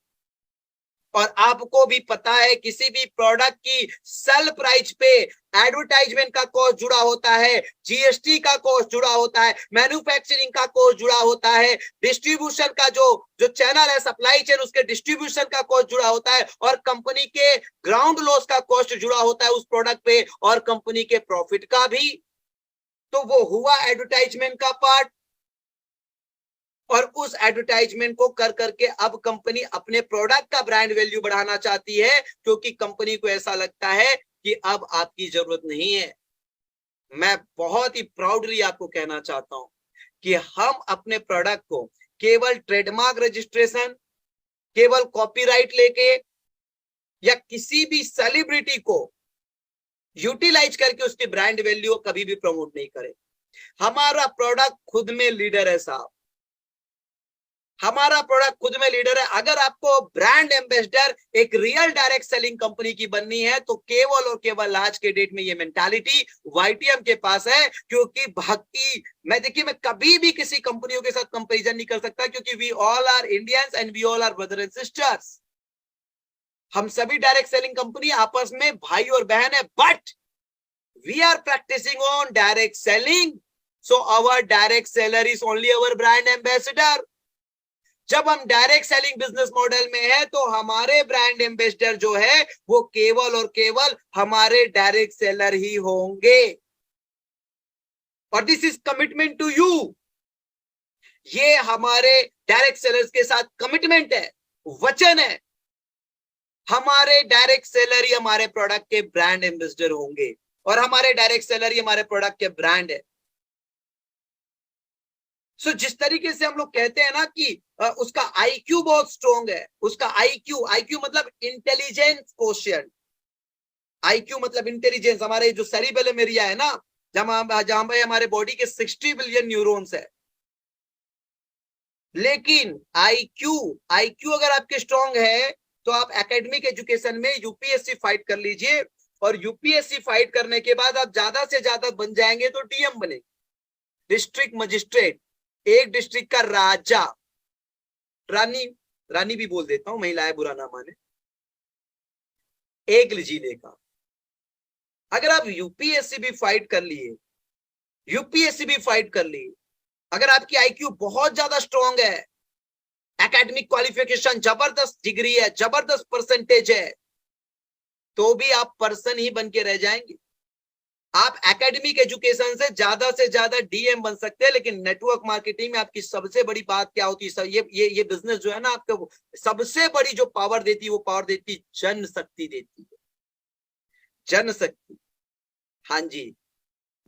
और आपको भी पता है किसी भी प्रोडक्ट की सेल प्राइस पे एडवर्टाइजमेंट का कॉस्ट जुड़ा होता है, जीएसटी का कॉस्ट जुड़ा होता है, मैन्युफैक्चरिंग का कॉस्ट जुड़ा होता है, डिस्ट्रीब्यूशन का जो चैनल है, सप्लाई चेन, उसके डिस्ट्रीब्यूशन का कॉस्ट जुड़ा होता है, और कंपनी के ग्राउंड लॉस का कॉस्ट जुड़ा होता है उस प्रोडक्ट पे, और कंपनी के प्रॉफिट का भी। तो वो हुआ एडवर्टाइजमेंट का पार्ट। और उस एडवर्टाइजमेंट को कर करके अब कंपनी अपने प्रोडक्ट का ब्रांड वैल्यू बढ़ाना चाहती है, क्योंकि कंपनी को ऐसा लगता है कि अब आपकी जरूरत नहीं है। मैं बहुत ही प्राउडली आपको कहना चाहता हूं कि हम अपने प्रोडक्ट को केवल ट्रेडमार्क रजिस्ट्रेशन, केवल कॉपीराइट लेके, या किसी भी सेलिब्रिटी को यूटिलाइज करके उसकी ब्रांड वैल्यू कभी भी प्रमोट नहीं करें। हमारा प्रोडक्ट खुद में लीडर है साहब, हमारा प्रोडक्ट खुद में लीडर है। अगर आपको ब्रांड एम्बेसडर एक रियल डायरेक्ट सेलिंग कंपनी की बननी है, तो केवल और केवल आज के डेट में ये मेंटालिटी वाईटीएम के पास है। क्योंकि बाकी मैं कभी भी किसी कंपनियों के साथ कंपैरिजन नहीं कर सकता, क्योंकि we all are Indians and we all are brother and sisters. हम सभी डायरेक्ट सेलिंग कंपनी आपस में भाई और बहन है, but we are practising on direct selling, so our direct seller is only our brand ambassador. जब हम डायरेक्ट सेलिंग बिजनेस मॉडल में है, तो हमारे ब्रांड एम्बेसडर जो है वो केवल और केवल हमारे डायरेक्ट सेलर ही होंगे। और this is commitment to you. ये हमारे डायरेक्ट सेलर्स के साथ कमिटमेंट है, वचन है। हमारे डायरेक्ट सेलर ही हमारे प्रोडक्ट के ब्रांड एम्बेसडर होंगे, और हमारे डायरेक्ट सेलर ही हमारे प्रोडक्ट के ब्रांड है। सो जिस तरीके से हम लोग कहते हैं ना कि उसका आईक्यू बहुत स्ट्रॉन्ग है, उसका आईक्यू मतलब इंटेलिजेंस कोशिएंट। आईक्यू मतलब इंटेलिजेंस। हमारे जो सेरिबेलम एरिया है ना, जहां पे हमारे बॉडी के 60 बिलियन न्यूरॉन्स है, लेकिन आईक्यू अगर आपके स्ट्रॉन्ग है, तो आप एकेडमिक एजुकेशन में यूपीएससी फाइट कर लीजिए, और यूपीएससी फाइट करने के बाद आप ज्यादा से ज्यादा बन जाएंगे तो डीएम बनेंगे, डिस्ट्रिक्ट मजिस्ट्रेट, एक डिस्ट्रिक्ट का राजा, रानी भी बोल देता हूं, महिलाएं बुरा ना माने, एक जिले का। अगर आप यूपीएससी भी फाइट कर लिए, अगर आपकी आईक्यू बहुत ज्यादा स्ट्रॉन्ग है, एकेडमिक क्वालिफिकेशन जबरदस्त डिग्री है, जबरदस्त परसेंटेज है, तो भी आप पर्सन ही बन के रह जाएंगे। आप एकेडमिक एजुकेशन से ज्यादा डीएम बन सकते हैं, लेकिन नेटवर्क मार्केटिंग में आपकी सबसे बड़ी बात क्या होती है? ये बिजनेस जो है ना, आपको सबसे बड़ी जो पावर देती है, वो पावर देती है जनशक्ति देती है। जनशक्ति, हाँ जी,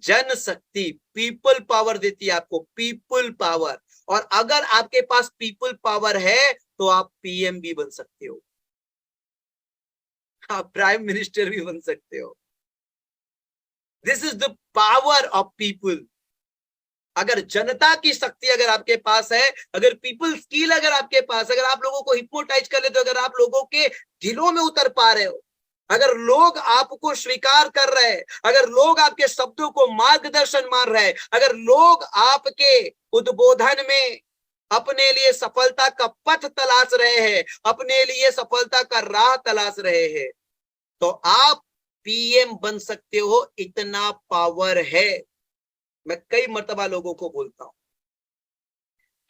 जनशक्ति, पीपल पावर देती है आपको, पीपल पावर। और अगर आपके पास पीपल पावर है, तो आप पीएम भी बन सकते हो, आप प्राइम मिनिस्टर भी बन सकते हो। This is the power of people. अगर जनता की शक्ति अगर आपके पास है, अगर पीपल स्किल अगर आपके पास, अगर आप लोगों को हिप्नोटाइज कर लेते हो, अगर आप लोगों के दिलों में उतर पा रहे हो, अगर लोग आपको स्वीकार कर रहे हैं, अगर लोग आपके शब्दों को मार्गदर्शन मान रहे हैं, अगर लोग आपके उद्बोधन में अपने लिए सफलता का पथ तलाश रहे हैं, अपने लिए सफलता का राह तलाश रहे हैं, तो आप पीएम बन सकते हो, इतना पावर है। मैं कई मर्तबा लोगों को बोलता हूं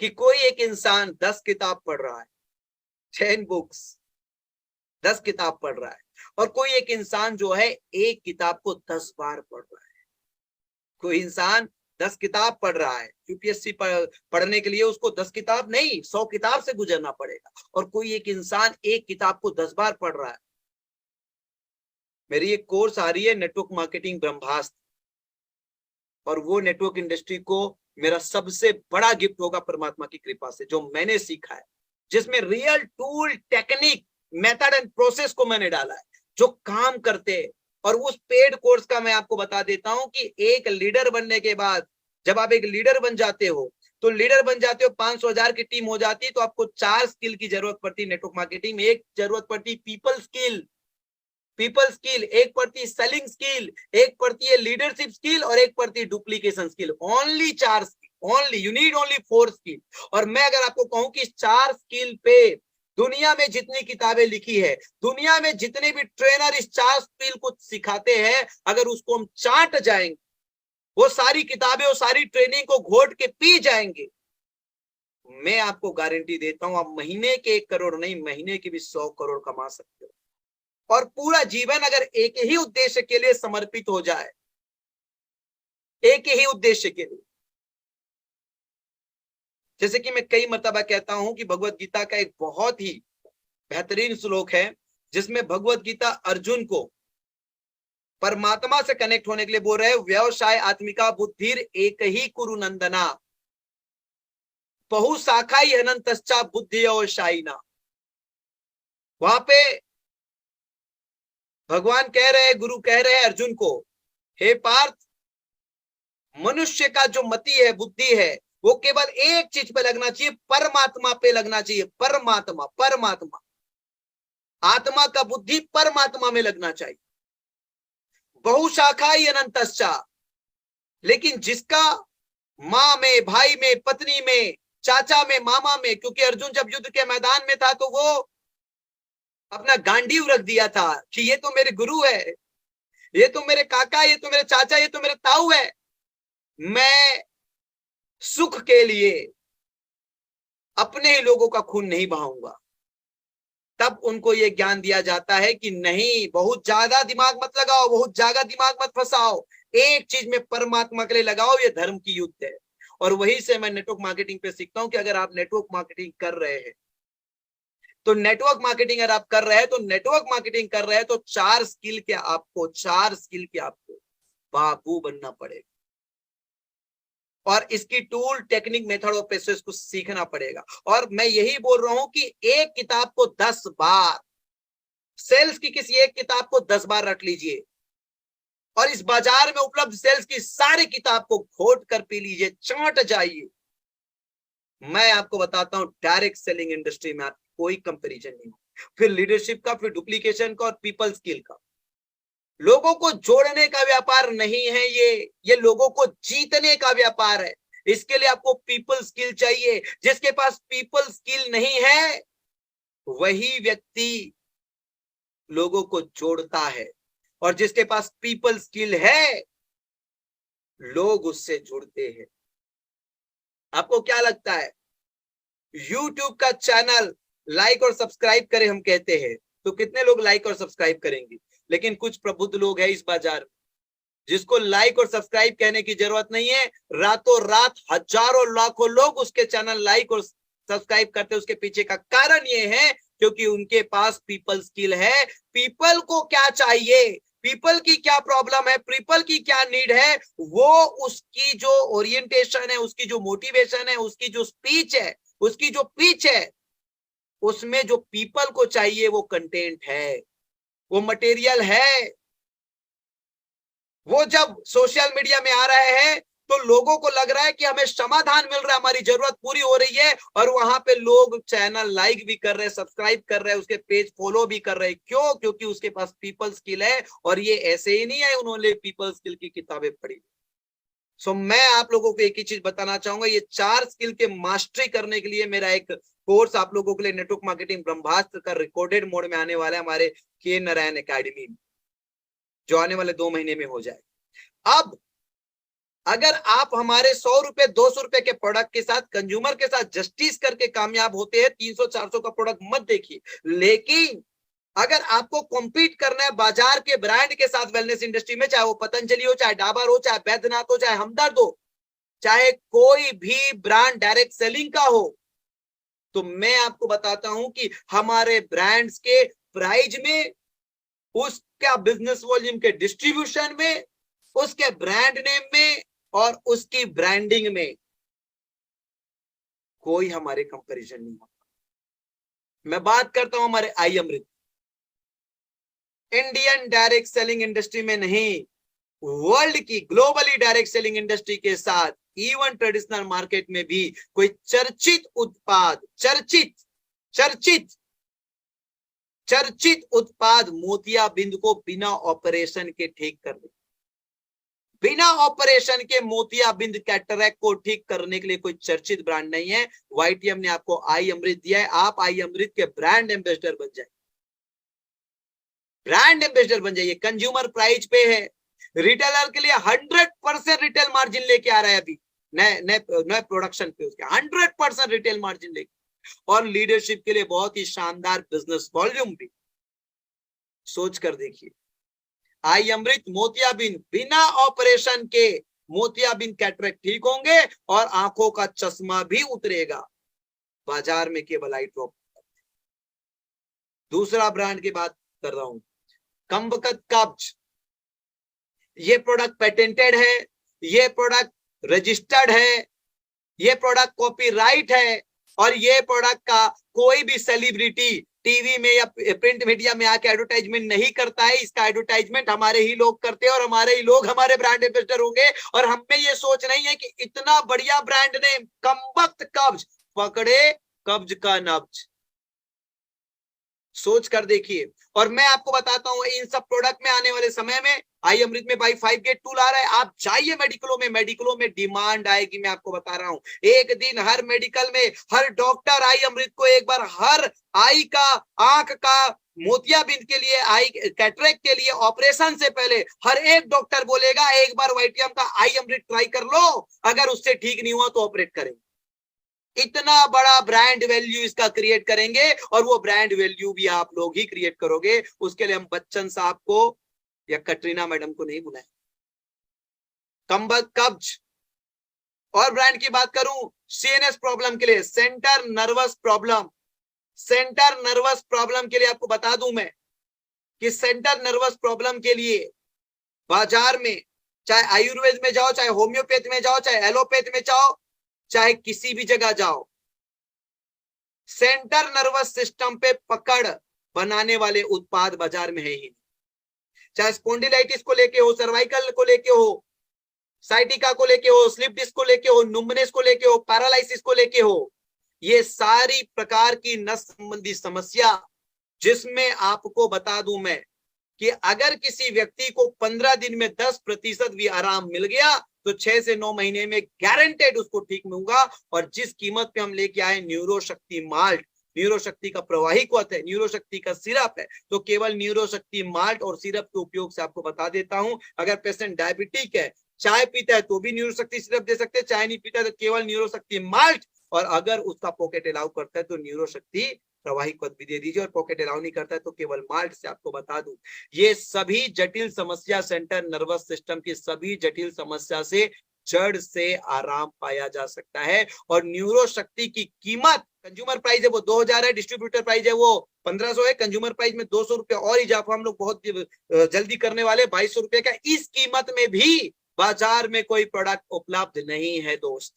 कि कोई एक इंसान 10 किताब पढ़ रहा है, 10 बुक्स, 10 किताब पढ़ रहा है, और कोई एक इंसान जो है एक किताब को 10 बार पढ़ रहा है। कोई इंसान 10 किताब पढ़ रहा है, यूपीएससी पढ़ने के लिए उसको 10 किताब नहीं, 100 किताब से गुजरना पड़ेगा, और कोई एक इंसान एक किताब को 10 बार पढ़ रहा है। मेरी एक कोर्स आ रही है नेटवर्क मार्केटिंग ब्रह्मास्त्र, और वो नेटवर्क इंडस्ट्री को मेरा सबसे बड़ा गिफ्ट होगा परमात्मा की कृपा से, जो मैंने सीखा है, जिसमें real tool, technique, method and process को मैंने डाला है जो काम करते हैं। और उस पेड कोर्स का मैं आपको बता देता हूं कि एक लीडर बनने के बाद, जब आप एक लीडर बन जाते हो, तो लीडर बन जाते हो, 500,000 की टीम हो जाती है, तो आपको 4 स्किल की जरूरत पड़ती है नेटवर्क मार्केटिंग में। एक जरूरत पड़ती है पीपल स्किल, पीपल स्किल, एक पड़ती है सेलिंग स्किल, एक पड़ती है लीडरशिप स्किल, और एक पड़ती है duplication skill. Only 4 skill, only you need only 4 skill. और मैं अगर आपको कहूं कि 4 स्किल पे दुनिया में जितनी किताबें लिखी है, दुनिया में जितने भी ट्रेनर इस 4 स्किल को सिखाते हैं, अगर उसको हम चाट जाएंगे, वो सारी किताबें, वो सारी ट्रेनिंग को घोट के पी जाएंगे, मैं आपको गारंटी देता हूं, आप महीने के 1 करोड़ नहीं, महीने के भी 100 करोड़ कमा सकते हो। और पूरा जीवन अगर एक ही उद्देश्य के लिए समर्पित हो जाए, एक ही उद्देश्य के लिए, जैसे कि मैं कई मर्तबा कहता हूं कि भगवत गीता का एक बहुत ही बेहतरीन श्लोक है, जिसमें भगवत गीता अर्जुन को परमात्मा से कनेक्ट होने के लिए बोल रहे हैं, व्यवसाय आत्मिका बुद्धिर एक ही कुरु नंदना, बहु शाखाई अनंतश्चा बुद्धि और शाइना। वहां पे भगवान कह रहे हैं, गुरु कह रहे हैं अर्जुन को, हे पार्थ, मनुष्य का जो मति है, बुद्धि है, वो केवल एक चीज पे लगना चाहिए, परमात्मा पे लगना चाहिए। परमात्मा, परमात्मा, आत्मा का बुद्धि परमात्मा में लगना चाहिए। बहुशाखाई अनंतश्चा, लेकिन जिसका माँ में, भाई में, पत्नी में, चाचा में, मामा में, क्योंकि अर्जुन जब युद्ध के मैदान में था तो वो अपना गांडीव रख दिया था कि ये तो मेरे गुरु है, ये तो मेरे काका, ये तो मेरे चाचा, ये तो मेरे ताऊ है, मैं सुख के लिए अपने ही लोगों का खून नहीं बहाऊंगा। तब उनको ये ज्ञान दिया जाता है कि नहीं, बहुत ज्यादा दिमाग मत लगाओ, बहुत ज्यादा दिमाग मत फंसाओ, एक चीज में परमात्मा के लिए लगाओ, ये धर्म की युद्ध है। और वही से मैं नेटवर्क मार्केटिंग पे सीखता हूं कि अगर आप नेटवर्क मार्केटिंग कर रहे हैं, तो नेटवर्क मार्केटिंग अगर आप कर रहे हैं, तो नेटवर्क मार्केटिंग कर रहे हैं, तो 4 स्किल के आपको, 4 स्किल के आपको बाबू बनना पड़ेगा, और इसकी टूल, टेक्निक, मेथड और प्रोसेस को सीखना पड़ेगा। और मैं यही बोल रहा हूं कि एक किताब को 10 बार, सेल्स की किसी एक किताब को 10 बार रट लीजिए, और इस बाजार में उपलब्ध सेल्स की सारी किताब को घोट कर पी लीजिए, चाट जाइए। मैं आपको बताता हूं, डायरेक्ट सेलिंग इंडस्ट्री में कोई कंपैरिजन नहीं, फिर लीडरशिप का, फिर डुप्लीकेशन का, और पीपल स्किल का। लोगों को जोड़ने का व्यापार नहीं है ये लोगों को जीतने का व्यापार है। इसके लिए आपको पीपल स्किल चाहिए। जिसके पास पीपल स्किल नहीं है, वही व्यक्ति लोगों को जोड़ता है, और जिसके पास पीपल स्किल है, लोग उससे जुड़ते हैं। आपको क्या लगता है, YouTube का चैनल लाइक और सब्सक्राइब करें हम कहते हैं, तो कितने लोग लाइक और सब्सक्राइब करेंगे? लेकिन कुछ प्रबुद्ध लोग हैं इस बाजार में, जिसको लाइक और सब्सक्राइब कहने की जरूरत नहीं है, रातों रात हजारों लाखों लोग उसके चैनल लाइक और सब्सक्राइब करते हैं। उसके पीछे का कारण ये है क्योंकि उनके पास पीपल स्किल है। पीपल को क्या चाहिए, पीपल की क्या प्रॉब्लम है, पीपल की क्या नीड है, वो उसकी जो ओरिएंटेशन है, उसकी जो मोटिवेशन है, उसकी जो स्पीच है, उसकी जो पिच है, उसमें जो पीपल को चाहिए वो कंटेंट है, वो मटेरियल है। वो जब सोशल मीडिया में आ रहे हैं तो लोगों को लग रहा है कि हमें समाधान मिल रहा है, हमारी जरूरत पूरी हो रही है, और वहां पे लोग चैनल लाइक भी कर रहे हैं, सब्सक्राइब कर रहे हैं, उसके पेज फॉलो भी कर रहे हैं। क्यों? क्योंकि उसके पास पीपल स्किल है। और ये ऐसे ही नहीं है उन्होंने पीपल स्किल की किताबें पढ़ी। सो मैं आप लोगों को एक ही चीज बताना चाहूंगा, ये 4 स्किल के मास्टरी करने के लिए मेरा एक कोर्स आप लोगों के लिए नेटवर्क मार्केटिंग ब्रह्मास्त्र का रिकॉर्डेड मोड में आने वाला है हमारे के नारायण एकेडमी में, जो आने वाले 2 महीने में हो जाए। अब अगर आप हमारे 100 रुपए 200 रुपए के प्रोडक्ट के साथ, कंज्यूमर के साथ जस्टिस करके कामयाब होते हैं, 300-400 का प्रोडक्ट मत देखिए। लेकिन अगर आपको कॉम्पीट करना है बाजार के ब्रांड के साथ वेलनेस इंडस्ट्री में, चाहे वो पतंजलि हो, चाहे डाबर हो, चाहे बैद्यनाथ हो, चाहे हमदर्द हो, चाहे कोई भी ब्रांड डायरेक्ट सेलिंग का हो, तो मैं आपको बताता हूं कि हमारे ब्रांड्स के प्राइस में उसका बिजनेस वॉल्यूम के डिस्ट्रीब्यूशन में, उसके ब्रांड नेम में और उसकी ब्रांडिंग में कोई हमारे कंपैरिजन नहीं होता। मैं बात करता हूं हमारे आई अमृत, इंडियन डायरेक्ट सेलिंग इंडस्ट्री में नहीं, वर्ल्ड की ग्लोबली डायरेक्ट सेलिंग इंडस्ट्री के साथ इवन ट्रेडिशनल मार्केट में भी कोई चर्चित उत्पाद, चर्चित उत्पाद मोतियाबिंद को बिना ऑपरेशन के ठीक कर दे। बिना ऑपरेशन के मोतियाबिंद कैटरैक्ट को ठीक करने के लिए कोई चर्चित ब्रांड नहीं है। वाईटीएम ने आपको आई अमृत दिया है, आप आई अमृत के ब्रांड एम्बेसडर बन जाए, ब्रांड एम्बेसडर बन जाइए। कंज्यूमर प्राइस पे है, रिटेलर के लिए 100% रिटेल मार्जिन लेके आ रहा है अभी नए प्रोडक्शन पे, उसके 100% रिटेल मार्जिन लेके, और लीडरशिप के लिए बहुत ही शानदार बिजनेस वॉल्यूम भी। सोच कर देखिए, आई अमृत मोतियाबिंद, बिना ऑपरेशन के मोतियाबिंद कैटरेक्ट ठीक होंगे और आंखों का चश्मा भी उतरेगा। बाजार में केवल आई ड्रॉप। दूसरा ब्रांड की बात कर रहा हूं, कंबकत कब्ज। ये प्रोडक्ट पेटेंटेड है, ये प्रोडक्ट रजिस्टर्ड है, ये प्रोडक्ट कॉपीराइट है, और ये प्रोडक्ट का कोई भी सेलिब्रिटी टीवी में या प्रिंट मीडिया में आके एडवर्टाइजमेंट नहीं करता है। इसका एडवर्टाइजमेंट हमारे ही लोग करते हैं और हमारे ही लोग हमारे ब्रांड एम्बेसडर होंगे। और हमें ये सोच नहीं है कि इतना बढ़िया ब्रांड नेम कंबक्त कब्ज, पकड़े कब्ज का नब्ज। सोच कर देखिए। और मैं आपको बताता हूं, इन सब प्रोडक्ट में आने वाले समय में आई अमृत में भाई 5 गेट टूल आ रहा है। आप जाइए मेडिकलों में डिमांड आएगी। मैं आपको बता रहा हूं, एक दिन हर मेडिकल में हर डॉक्टर आई अमृत को एक बार हर आई का, आंख का, मोतियाबिंद के लिए, आई कैटरेक्ट के लिए ऑपरेशन से पहले हर एक डॉक्टर बोलेगा एक बार वाईटीएम का आई अमृत ट्राई कर लो, अगर उससे ठीक नहीं हुआ तो ऑपरेट करेंगे। इतना बड़ा ब्रांड वैल्यू इसका क्रिएट करेंगे, और वो ब्रांड वैल्यू भी आप लोग ही क्रिएट करोगे। उसके लिए हम बच्चन साहब को या कटरीना मैडम को नहीं बुलाए। कंबक कब्ज। और ब्रांड की बात करूं, सीएनएस प्रॉब्लम के लिए, centre nervous problem, centre nervous problem के लिए आपको बता दूं मैं कि सेंटर नर्वस प्रॉब्लम के लिए बाजार में चाहे आयुर्वेद में जाओ, चाहे होम्योपैथ में जाओ, चाहे एलोपैथ में जाओ, चाहे किसी भी जगह जाओ, सेंटर नर्वस सिस्टम पे पकड़ बनाने वाले उत्पाद बाजार में है ही नहीं। चाहे स्पॉन्डिलाइटिस को लेके हो, सर्वाइकल को लेके हो, साइटिका को लेके हो, स्लिप डिस्क को लेके हो, नुम्बनेस को लेके हो, पैरालिसिस को लेके हो, ये सारी प्रकार की नस संबंधी समस्या, जिसमें आपको बता दूं मैं कि अगर किसी व्यक्ति को 15 दिन में 10% भी आराम मिल गया तो 6 से 9 महीने में गारंटेड उसको ठीक मिलूंगा। और जिस कीमत पे हम लेके आए न्यूरोशक्ति माल्ट, न्यूरोशक्ति का प्रवाहिकवत है, न्यूरोशक्ति का सिरप है, तो केवल न्यूरोशक्ति माल्ट और सिरप के उपयोग से आपको बता देता हूं, अगर पेशेंट डायबिटिक है, चाय पीता है तो भी न्यूरोशक्ति सिरप दे सकते हैं, चाय नहीं पीता है तो केवल न्यूरोशक्ति माल्ट, और अगर उसका पॉकेट अलाउ करता है तो न्यूरोशक्ति प्रवाहिकवत भी दे दीजिए, और पॉकेट अलाउ नहीं करता है तो केवल माल्ट से आपको बता दूं। ये सभी जटिल समस्या, सेंटर नर्वस सिस्टम की सभी जटिल समस्या से जड़ से आराम पाया जा सकता है। और न्यूरोशक्ति की कीमत, कंज्यूमर प्राइस है वो 2000 है, डिस्ट्रीब्यूटर प्राइस है वो 1500 है, कंज्यूमर प्राइस में 200 रुपए और इजाफा हम लोग बहुत जल्दी करने वाले 2200 रुपए का। इस कीमत में भी बाजार में कोई प्रोडक्ट उपलब्ध नहीं है दोस्त,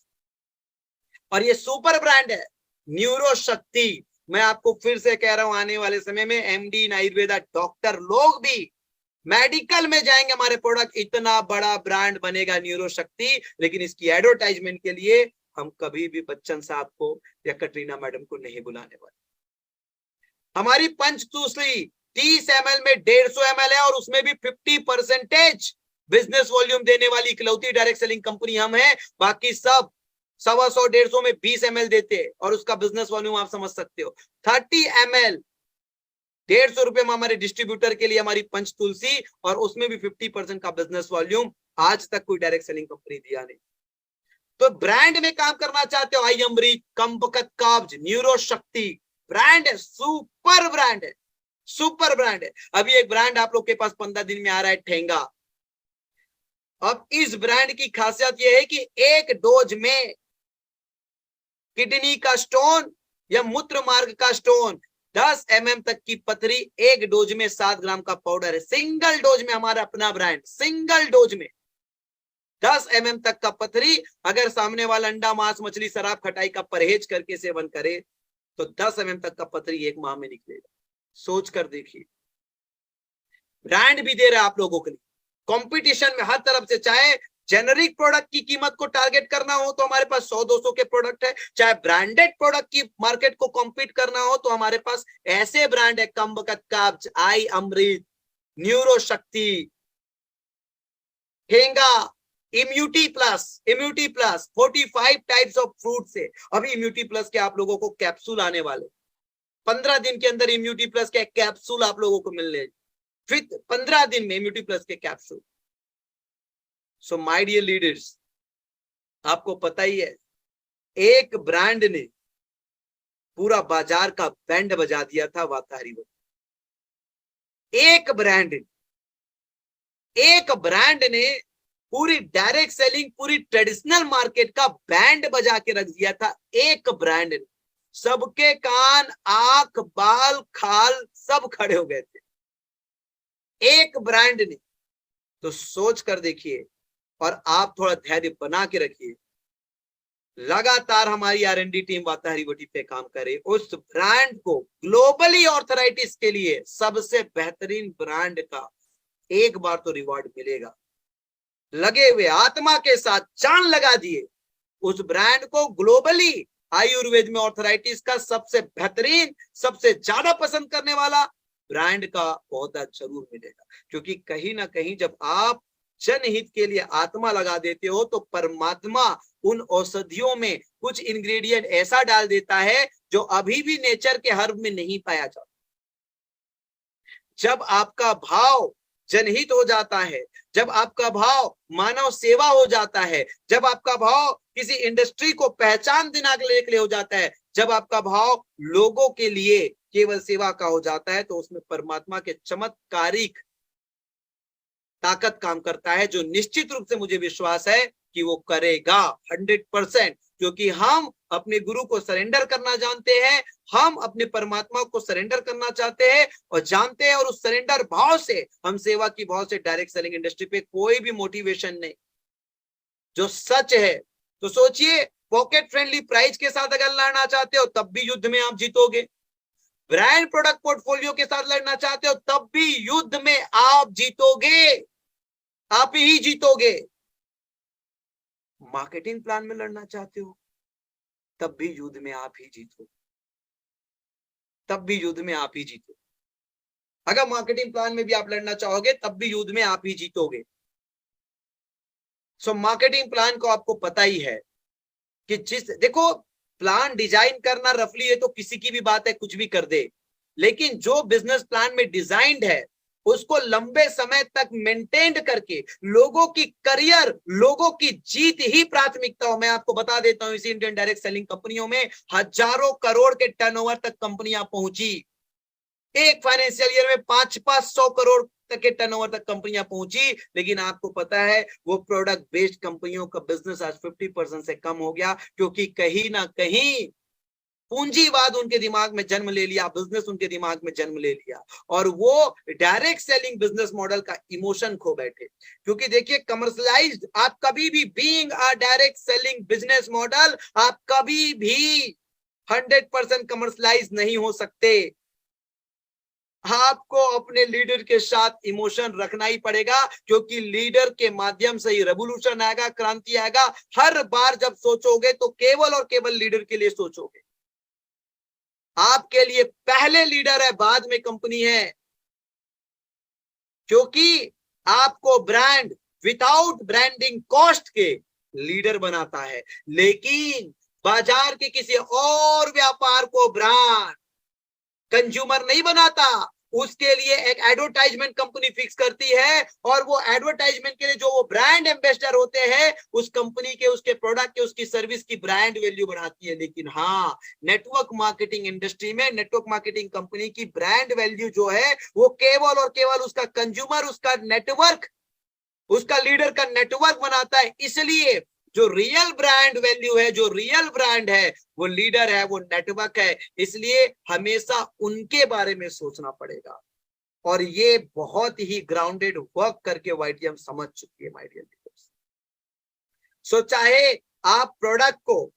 और ये सुपर ब्रांड है न्यूरोशक्ति। मैं आपको फिर से कह रहा हूं, आने वाले समय में एमडी इन आयुर्वेदा डॉक्टर लोग भी मेडिकल में जाएंगे, हमारे प्रोडक्ट, इतना बड़ा ब्रांड बनेगा न्यूरोशक्ति। लेकिन इसकी एडवर्टाइजमेंट के लिए हम कभी भी बच्चन साहब को या कटरीना मैडम को नहीं बुलाने वाले। हमारी पंचतूसरी 30 ml में 150 ml है, और उसमें भी 50% बिजनेस वॉल्यूम देने वाली इकलौती डायरेक्ट सेलिंग कंपनी हम है। बाकी सब 100, 150 में 20 ml देते हैं, और उसका बिजनेस वॉल्यूम आप समझ सकते हो। 30 ml 150 रुपए में हमारे डिस्ट्रीब्यूटर के लिए हमारी पंचतुलसी, और उसमें भी 50% का बिजनेस वॉल्यूम आज तक कोई डायरेक्ट सेलिंग कंपनी दिया नहीं। तो ब्रांड में काम करना चाहते हो, आई अमृत, कंबकत कब्ज, न्यूरोशक्ति ब्रांड है, सुपर ब्रांड है, सुपर ब्रांड है। अभी एक ब्रांड आप लोग के पास 15 दिन में आ रहा है, ठेंगा। अब इस ब्रांड की खासियत यह है कि एक डोज में किडनी का स्टोन या मूत्र मार्ग का स्टोन 10 mm तक की पथरी, एक डोज में 7 ग्राम का पाउडर है, सिंगल डोज में हमारा अपना ब्रांड, सिंगल डोज में 10 mm तक का पथरी। अगर सामने वाला अंडा मांस मछली शराब खटाई का परहेज करके सेवन करे तो 10 mm तक का पथरी 1 माह में निकलेगा। सोच कर देखिए, ब्रांड भी दे रहा है आप लोगों के लिए, कंपटीशन में हर तरफ से, चाहे जेनरिक प्रोडक्ट की कीमत को टारगेट करना हो तो हमारे पास 100-200 के प्रोडक्ट है, चाहे ब्रांडेड प्रोडक्ट की मार्केट को कॉम्पीट करना हो तो हमारे पास ऐसे ब्रांड है, कम्बकत काब्ज, आई अमृत, न्यूरो शक्ति, हेंगा, इम्यूटी प्लस 45 टाइप्स ऑफ फ्रूट से। अभी इम्यूटी प्लस के आप लोगों को कैप्सूल आने वाले, 15 दिन के अंदर इम्यूटी प्लस के कैप्सूल आप लोगों को मिलने, फिर 15 दिन में इम्यूटी प्लस के capsule. So my dear leaders, आपको पता ही है, एक ब्रांड ने पूरा बाजार का बैंड बजा दिया था, वाताहरी वटी। एक ब्रांड ने पूरी डायरेक्ट सेलिंग, पूरी ट्रेडिशनल मार्केट का बैंड बजा के रख दिया था। एक ब्रांड ने, सबके कान, आंख, बाल, खाल सब खड़े हो गए थे, एक ब्रांड ने। तो सोच कर देखिए, और आप थोड़ा धैर्य बना के रखिए, लगातार हमारी R&D टीम वाताहरी वटी पे काम करे, उस ब्रांड को ग्लोबली ऑर्थराइटिस के लिए सबसे बेहतरीन ब्रांड का एक बार तो रिवॉर्ड मिलेगा। लगे हुए आत्मा के साथ जान लगा दिए, उस ब्रांड को ग्लोबली आयुर्वेद में ऑर्थराइटिस का सबसे बेहतरीन, सबसे ज्यादा पसंद करने वाला ब्रांड का पौधा जरूर मिलेगा। क्योंकि कहीं ना कहीं जब आप जनहित के लिए आत्मा लगा देते हो तो परमात्मा उन औषधियों में कुछ इंग्रेडिएंट ऐसा डाल देता है जो अभी भी नेचर के हर्ब में नहीं पाया जाता। जब आपका भाव जनहित हो जाता है, जब आपका भाव मानव सेवा हो जाता है, जब आपका भाव किसी इंडस्ट्री को पहचान देने के लिए हो जाता है, जब आपका भाव लोगों के लिए केवल सेवा का हो जाता है, तो उसमें परमात्मा के चमत्कारिक ताकत काम करता है, जो निश्चित रूप से मुझे विश्वास है कि वो करेगा 100%। क्योंकि हम अपने गुरु को सरेंडर करना जानते हैं, हम अपने परमात्मा को सरेंडर करना चाहते हैं और जानते हैं, और उस सरेंडर भाव से, हम सेवा की भाव से डायरेक्ट सेलिंग इंडस्ट्री पे कोई भी मोटिवेशन नहीं, जो सच है। तो सोचिए, पॉकेट फ्रेंडली प्राइस के साथ अगर लड़ना चाहते हो तब भी युद्ध में आप जीतोगे, ब्रांड प्रोडक्ट पोर्टफोलियो के साथ लड़ना चाहते हो तब भी युद्ध में आप जीतोगे, आप ही जीतोगे। मार्केटिंग प्लान में लड़ना चाहते हो तब भी युद्ध में आप ही जीतोगे, तब भी युद्ध में आप ही जीतोगे। अगर मार्केटिंग प्लान में भी आप लड़ना चाहोगे तब भी युद्ध में आप ही जीतोगे। सो मार्केटिंग प्लान को आपको पता ही है कि देखो, प्लान डिजाइन करना रफली है तो किसी की भी बात है, कुछ भी कर दे, लेकिन जो बिजनेस प्लान में डिजाइंड है उसको लंबे समय तक मेंटेन करके लोगों की करियर, लोगों की जीत ही प्राथमिकता हो। मैं आपको बता देता हूं, इसी इंडियन डायरेक्ट सेलिंग कंपनियों में हजारों करोड़ के टर्नओवर तक कंपनियां पहुंची, एक फाइनेंशियल ईयर में 500 करोड़ तक के टर्नओवर तक कंपनियां पहुंची। लेकिन आपको पता है, वो प्रोडक्ट बेस्ड कंपनियों का बिजनेस आज 50% से कम हो गया, क्योंकि कहीं ना कहीं पूंजीवाद उनके दिमाग में जन्म ले लिया, बिजनेस उनके दिमाग में जन्म ले लिया, और वो डायरेक्ट सेलिंग बिजनेस मॉडल का इमोशन खो बैठे। क्योंकि देखिए, कमर्शलाइज्ड आप कभी भी, being a direct selling business model, आप कभी भी 100% कमर्शलाइज नहीं हो सकते। आपको अपने लीडर के साथ इमोशन रखना ही पड़ेगा, क्योंकि लीडर के माध्यम से ही रेवोल्यूशन आएगा, क्रांति आएगा। हर बार जब सोचोगे तो केवल और केवल लीडर के लिए सोचोगे। आपके लिए पहले लीडर है, बाद में कंपनी है, क्योंकि आपको ब्रांड विदाउट ब्रांडिंग कॉस्ट के लीडर बनाता है, लेकिन बाजार के किसी और व्यापार को ब्रांड कंज्यूमर नहीं बनाता। उसके लिए एक एडवर्टाइजमेंट कंपनी फिक्स करती है, और वो एडवर्टाइजमेंट के लिए जो वो ब्रांड एम्बेसडर होते हैं, उस कंपनी के, उसके प्रोडक्ट के, उसकी सर्विस की ब्रांड वैल्यू बढ़ाती है। लेकिन हाँ, नेटवर्क मार्केटिंग इंडस्ट्री में नेटवर्क मार्केटिंग कंपनी की ब्रांड वैल्यू जो है, वो केवल और केवल उसका कंज्यूमर, उसका नेटवर्क, उसका लीडर का नेटवर्क बनाता है। इसलिए जो रियल ब्रांड वैल्यू है, जो रियल ब्रांड है, वो लीडर है, वो नेटवर्क है। इसलिए हमेशा उनके बारे में सोचना पड़ेगा, और ये बहुत ही ग्राउंडेड वर्क करके वाईटीएम समझ चुकी है माय डियर लीडर्स। सो चाहे आप प्रोडक्ट को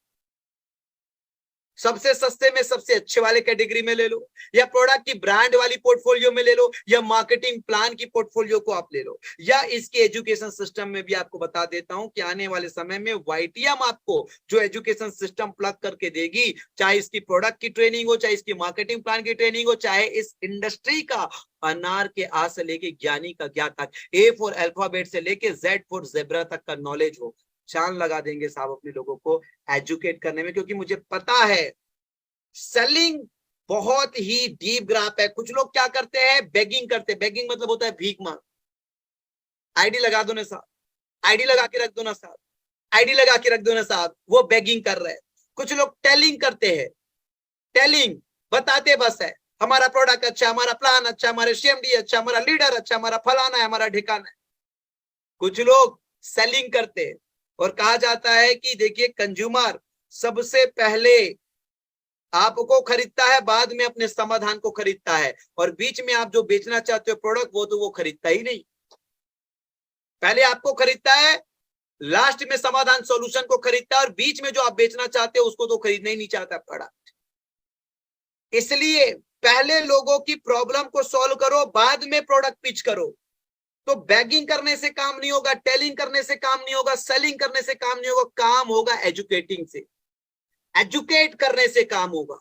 सबसे सस्ते में सबसे अच्छे वाले कैटेगरी में ले लो, या प्रोडक्ट की ब्रांड वाली पोर्टफोलियो में ले लो, या मार्केटिंग प्लान की पोर्टफोलियो को आप ले लो, या इसके एजुकेशन सिस्टम में भी आपको बता देता हूं कि आने वाले समय में वाईटीएम आपको जो एजुकेशन सिस्टम प्लग करके देगी, चाहे इसकी प्रोडक्ट की ट्रेनिंग हो, चाहे इसकी मार्केटिंग प्लान की ट्रेनिंग हो, चाहे इस इंडस्ट्री का अनार के आ से लेके ज्ञानी का ज्ञा तक, ए फॉर अल्फाबेट से लेके जेड फॉर जेब्रा तक का नॉलेज हो, जान लगा देंगे साहब अपने लोगों को एजुकेट करने में। क्योंकि मुझे पता है सेलिंग बहुत ही डीप ग्राफ है। कुछ लोग क्या करते हैं, बेगिंग करते हैं। बेगिंग मतलब होता है भीख मांग। आईडी लगा दो ना साहब, आईडी लगा के रख दो ना साहब, आईडी लगा के रख दो ना साहब, वो बेगिंग कर रहे हैं। कुछ लोग टेलिंग करते हैं, टेलिंग बताते बस है, हमारा प्रोडक्ट अच्छा, हमारा प्लान अच्छा, हमारे सीएमडी अच्छा, हमारा लीडर अच्छा, हमारा फलाना है, हमारा ठिकाना है। कुछ लोग सेलिंग करते हैं, और कहा जाता है कि देखिए कंज्यूमर सबसे पहले आपको खरीदता है, बाद में अपने समाधान को खरीदता है, और बीच में आप जो बेचना चाहते हो प्रोडक्ट वो खरीदता ही नहीं। पहले आपको खरीदता है, लास्ट में समाधान सॉल्यूशन को खरीदता है, और बीच में जो आप बेचना चाहते हो उसको तो खरीदना ही नहीं चाहता प्रोडक्ट। इसलिए पहले लोगों की प्रॉब्लम को सॉल्व करो, बाद में प्रोडक्ट पिच करो। तो बैगिंग करने से काम नहीं होगा, टेलिंग करने से काम नहीं होगा, सेलिंग करने से काम नहीं होगा, काम होगा एजुकेटिंग से, एजुकेट करने से काम होगा।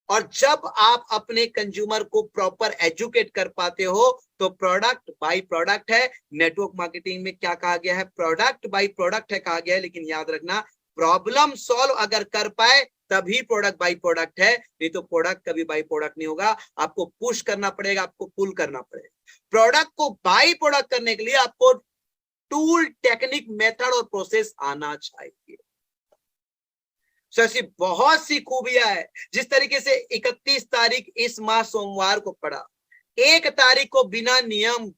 और जब आप अपने कंज्यूमर को प्रॉपर एजुकेट कर पाते हो तो प्रोडक्ट बाय प्रोडक्ट है। नेटवर्क मार्केटिंग में क्या कहा गया है, प्रोडक्ट बाय प्रोडक्ट है कहा गया है, लेकिन याद रखना प्रॉब्लम सॉल्व अगर कर पाए तभी प्रोडक्ट बाय प्रोडक्ट है, नहीं तो प्रोडक्ट कभी बाय प्रोडक्ट नहीं होगा। आपको पुश करना पड़ेगा, आपको पुल करना पड़ेगा। प्रोडक्ट को बाय प्रोडक्ट करने के लिए आपको टूल, टेक्निक, मेथड और प्रोसेस आना चाहिए। ऐसी बहुत सी खूबियां है। जिस तरीके से 31 तारीख इस माह सोमवार को पड़ा, 1 तारीख को बिना नियम,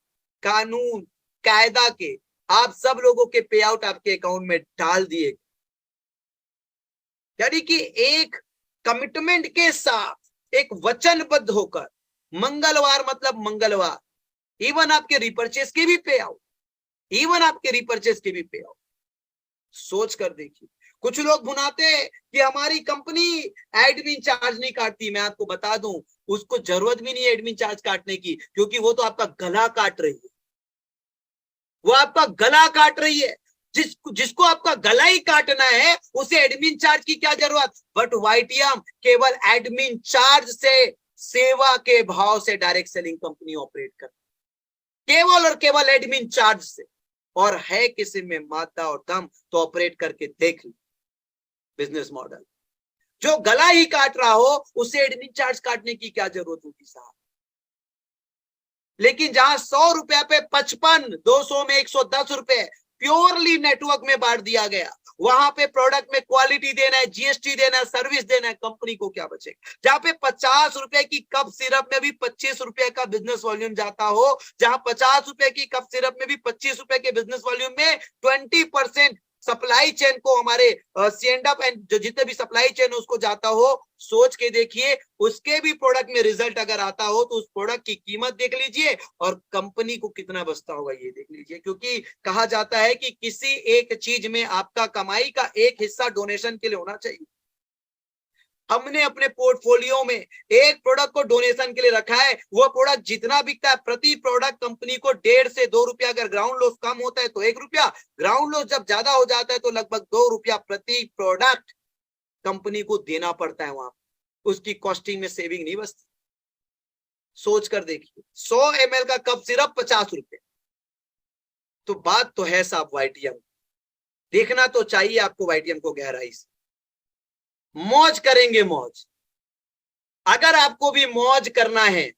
कानून, कायदा के आप सब लोगों के पे आउट आपके अकाउंट में डाल दिए, यानी कि एक कमिटमेंट के साथ, एक वचनबद्ध होकर, मंगलवार मतलब मंगलवार, इवन आपके रिपर्चेस के भी पे आउट, इवन आपके रिपर्चेस के भी पे आउट। सोच कर देखिए। कुछ लोग भुनाते कि हमारी कंपनी एडमिन चार्ज नहीं काटती। मैं आपको बता दूं, उसको जरूरत भी नहीं है एडमिन चार्ज काटने की, क्योंकि वो तो आपका गला काट रही है, वो आपका गला काट रही है। जिसको आपका गला ही काटना है उसे एडमिन चार्ज की क्या जरूरत। बट वाईटीएम केवल एडमिन चार्ज से, सेवा के भाव से डायरेक्ट सेलिंग कंपनी ऑपरेट कर, केवल और केवल एडमिन चार्ज से। और है किसी में मादा और दम तो ऑपरेट करके देख लो बिजनेस मॉडल। जो गला ही काट रहा हो उसे एडमिन चार्ज काटने की क्या जरूरत होगी साहब। लेकिन जहां 100 रुपया पे 55, 200 में 110 रुपए प्योरली नेटवर्क में बांट दिया गया, वहां पे प्रोडक्ट में क्वालिटी देना है, जीएसटी देना है, सर्विस देना है, कंपनी को क्या बचेगा। जहां पे 50 रुपए की कप सिरप में भी 25 रुपए का बिजनेस वॉल्यूम जाता हो, जहां 50 रुपए की कप सिरप में भी 25 रुपए के बिजनेस वॉल्यूम में 20% सप्लाई चेन को, हमारे सीएंडअप एंड जो जितने भी सप्लाई चेन उसको जाता हो, सोच के देखिए उसके भी प्रोडक्ट में रिजल्ट अगर आता हो तो उस प्रोडक्ट की कीमत देख लीजिए और कंपनी को कितना बचता होगा ये देख लीजिए। क्योंकि कहा जाता है कि किसी एक चीज में आपका कमाई का एक हिस्सा डोनेशन के लिए होना चाहिए। हमने अपने पोर्टफोलियो में एक प्रोडक्ट को डोनेशन के लिए रखा है। वो प्रोडक्ट जितना बिकता है, प्रति प्रोडक्ट कंपनी को 1.5 से 2 रुपया, अगर ग्राउंड लॉस कम होता है तो 1 रुपया, ग्राउंड लॉस जब ज्यादा हो जाता है तो लगभग 2 रुपया प्रति प्रोडक्ट कंपनी को देना पड़ता है। वहां उसकी कॉस्टिंग में सेविंग नहीं बचती। सोच कर देखिए, 100 ml का कप सिर्फ 50 रुपए। तो बात तो है साहब वाईटीएम, देखना तो चाहिए आपको वाईटीएम को गहराई से। मौज करेंगे मौज। अगर आपको भी मौज करना है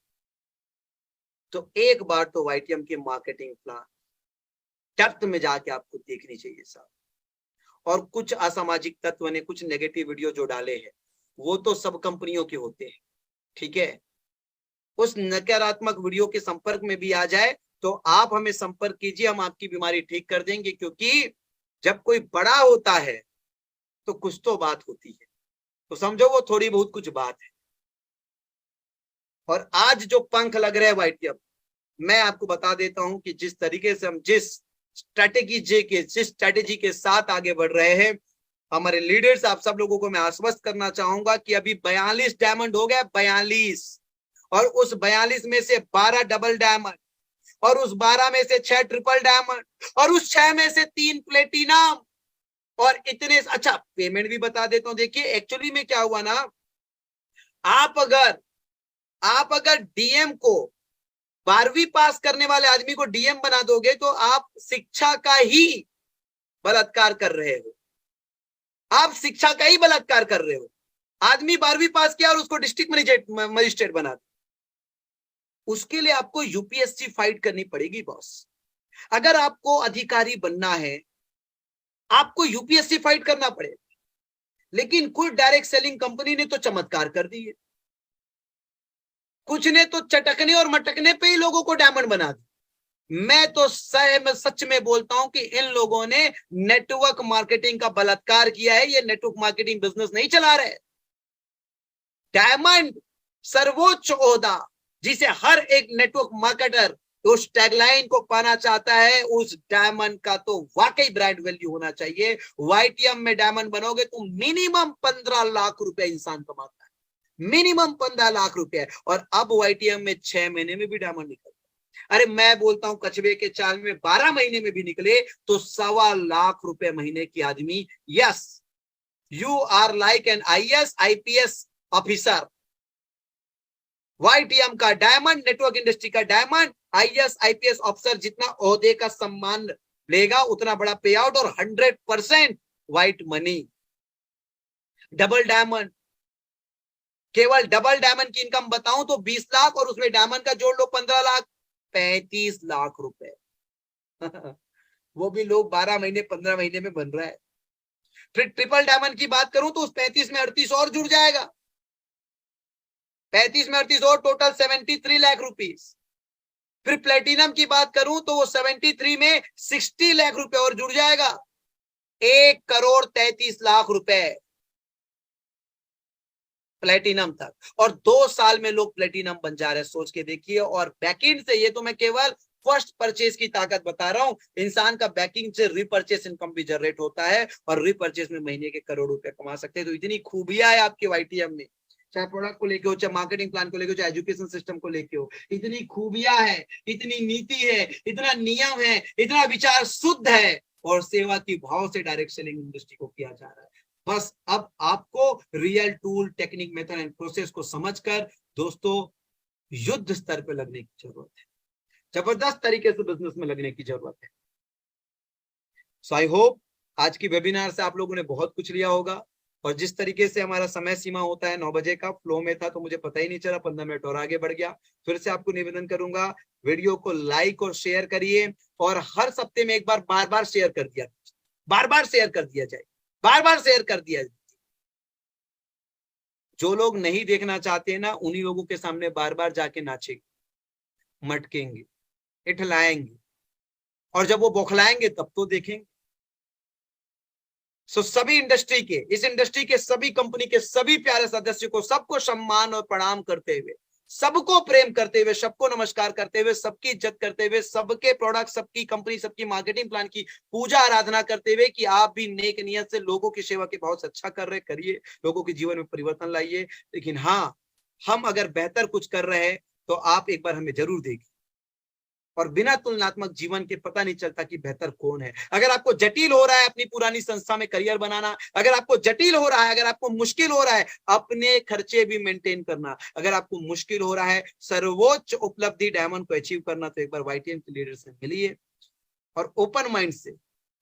तो एक बार तो वाईटीएम की मार्केटिंग प्लान डेप्थ में जाके आपको देखनी चाहिए साहब। और कुछ असामाजिक तत्व ने कुछ नेगेटिव वीडियो जो डाले हैं वो तो सब कंपनियों के होते हैं, ठीक है। उस नकारात्मक वीडियो के संपर्क में भी आ जाए तो आप हमें संपर्क कीजिए, हम आपकी बीमारी ठीक कर देंगे। क्योंकि जब कोई बड़ा होता है तो कुछ तो बात होती है, तो समझो वो थोड़ी बहुत कुछ बात है। और आज जो पंख लग रहे हैं वाईटीएम, मैं आपको बता देता हूं कि जिस तरीके से हम जिस स्ट्रेटेजी के साथ आगे बढ़ रहे हैं, हमारे लीडर्स, आप सब लोगों को मैं आश्वस्त करना चाहूंगा कि अभी 42 डायमंड हो गए, 42, और उस 42 में से 12 डबल डायमंड, और उस 12 में से 6 ट्रिपल डायमंड, और उस 6 में से 3 प्लेटिनम, और इतने। अच्छा, पेमेंट भी बता देता हूं। देखिए एक्चुअली में क्या हुआ ना, आप अगर डीएम को 12वीं पास करने वाले आदमी को डीएम बना दोगे तो आप शिक्षा का ही बलात्कार कर रहे हो, आप शिक्षा का ही बलात्कार कर रहे हो। आदमी 12वीं पास किया और उसको डिस्ट्रिक्ट मजिस्ट्रेट बना दो, उसके लिए आपको यूपीएससी फाइट करनी पड़ेगी बॉस। अगर आपको अधिकारी बनना है आपको यूपीएससी फाइट करना पड़ेगा। लेकिन कुछ डायरेक्ट सेलिंग कंपनी ने तो चमत्कार कर दी है, कुछ ने तो चटकने और मटकने पे ही लोगों को डायमंड बना दी। मैं तो सच में बोलता हूं कि इन लोगों ने नेटवर्क मार्केटिंग का बलात्कार किया है। ये नेटवर्क मार्केटिंग बिजनेस नहीं चला रहे। डायमंड सर्वोच्च ओहदा जिसे हर एक नेटवर्क मार्केटर उस टैगलाइन को पाना चाहता है, उस डायमंड का तो वाकई ब्रांड वैल्यू होना चाहिए। वाईटीएम में डायमंड बनोगे तो मिनिमम 15 लाख रुपए इंसान कमाता है, मिनिमम 15 लाख रुपए। और अब वाईटीएम में 6 महीने में भी डायमंड निकलता है। अरे मैं बोलता हूं कछुए के चाल में 12 महीने में भी निकले तो 1.25 लाख रुपए महीने की आदमी। Yes, you are like an IAS IPS officer. YTM का डायमंड, नेटवर्क इंडस्ट्री का डायमंड, आईएएस आईपीएस ऑफिसर जितना ओहदे का सम्मान लेगा उतना बड़ा पे आउट, और 100% व्हाइट मनी। डबल डायमंड, केवल डबल डायमंड की इनकम बताऊं तो 20 लाख, और उसमें डायमंड का जोड़ लो 15 लाख, 35 लाख रुपए। वो भी लोग 12 महीने 15 महीने में बन रहा है। फिर ट्रिपल डायमंड की बात करूं तो उस 35 में 38 और जुड़ जाएगा, 35 में 38 और, टोटल 73 लाख रुपीस। फिर प्लेटिनम की बात करूं तो वो 73 में 60 लाख रुपए और जुड़ जाएगा, 1,33 लाख रुपए प्लेटिनम तक। और 2 साल में लोग प्लेटिनम बन जा रहे हैं, सोच के देखिए। और बैकएंड से, ये तो मैं केवल फर्स्ट परचेज की ताकत बता रहा हूं, इंसान का बैकिंग से रिपर्चेस इनकम भी जनरेट होता है, और रिपर्चेस में महीने के करोड़ रुपए कमा सकते हैं। तो इतनी खूबियां है आपके वाईटीएम में, चाहे प्रोडक्ट को लेके हो, चाहे मार्केटिंग प्लान को लेके हो, चाहे एजुकेशन सिस्टम को लेके हो, इतनी खूबियां है, इतनी नीति है, इतना नियम है, इतना विचार शुद्ध है, और सेवा की भाव से डायरेक्ट सेलिंग इंडस्ट्री को किया जा रहा है। बस अब आपको real tool, technique, method and process को समझकर दोस्तों युद्ध स्तर पे लगने की जरूरत है, जबरदस्त तरीके से बिजनेस में लगने की जरूरत है। सो आई होप आज की वेबिनार से आप लोगों ने बहुत कुछ लिया होगा। और जिस तरीके से हमारा समय सीमा होता है 9 बजे का, फ्लो में था तो मुझे पता ही नहीं चला, 15 मिनट और आगे बढ़ गया। फिर से आपको निवेदन करूंगा, वीडियो को लाइक और शेयर करिए, और हर सप्ते में एक बार बार बार शेयर कर दिया, बार बार शेयर कर दिया जाए, बार बार शेयर कर दिया जाए। जो लोग नहीं देखना चाहते ना, उन्हीं लोगों के सामने बार बार जाके नाचेंगे, मटकेंगे, इठलाएंगे, और जब वो बौखलाएंगे तब तो देखेंगे। सो सभी इंडस्ट्री के, इस इंडस्ट्री के सभी कंपनी के सभी प्यारे सदस्य को, सबको सम्मान और प्रणाम करते हुए, सबको प्रेम करते हुए, सबको नमस्कार करते हुए, सबकी इज्जत करते हुए, सबके प्रोडक्ट, सबकी कंपनी, सबकी मार्केटिंग प्लान की पूजा आराधना करते हुए कि आप भी नेक नियत से लोगों की सेवा के बहुत अच्छा कर रहे, करिए, लोगों के जीवन में परिवर्तन लाइए। लेकिन हाँ, हम अगर बेहतर कुछ कर रहे हैं तो आप एक बार हमें जरूर देखिए। और बिना तुलनात्मक जीवन के पता नहीं चलता कि बेहतर कौन है। अगर आपको जटिल हो रहा है अपनी पुरानी संस्था में करियर बनाना, अगर आपको जटिल हो रहा है, अगर आपको मुश्किल हो रहा है अपने खर्चे भी मेंटेन करना, अगर आपको मुश्किल हो रहा है सर्वोच्च उपलब्धि डायमंड को अचीव करना, तो एक बार वाईटीएम के लीडर से मिलिए और ओपन माइंड से,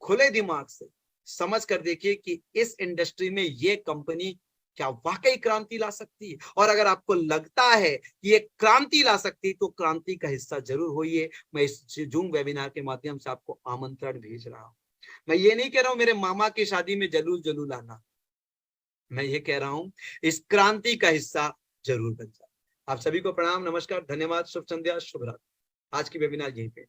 खुले दिमाग से समझ कर देखिए कि इस इंडस्ट्री में ये कंपनी क्या वाकई क्रांति ला सकती है। और अगर आपको लगता है कि ये क्रांति ला सकती है तो क्रांति का हिस्सा जरूर होइए। मैं इस जूम वेबिनार के माध्यम से आपको आमंत्रण भेज रहा हूं। मैं ये नहीं कह रहा हूं मेरे मामा की शादी में जलूल जलूल आना, मैं ये कह रहा हूं इस क्रांति का हिस्सा जरूर बन जाए। आप सभी को प्रणाम, नमस्कार, धन्यवाद, शुभ संध्या, शुभ रात्रि। आज की वेबिनार यहीं पे।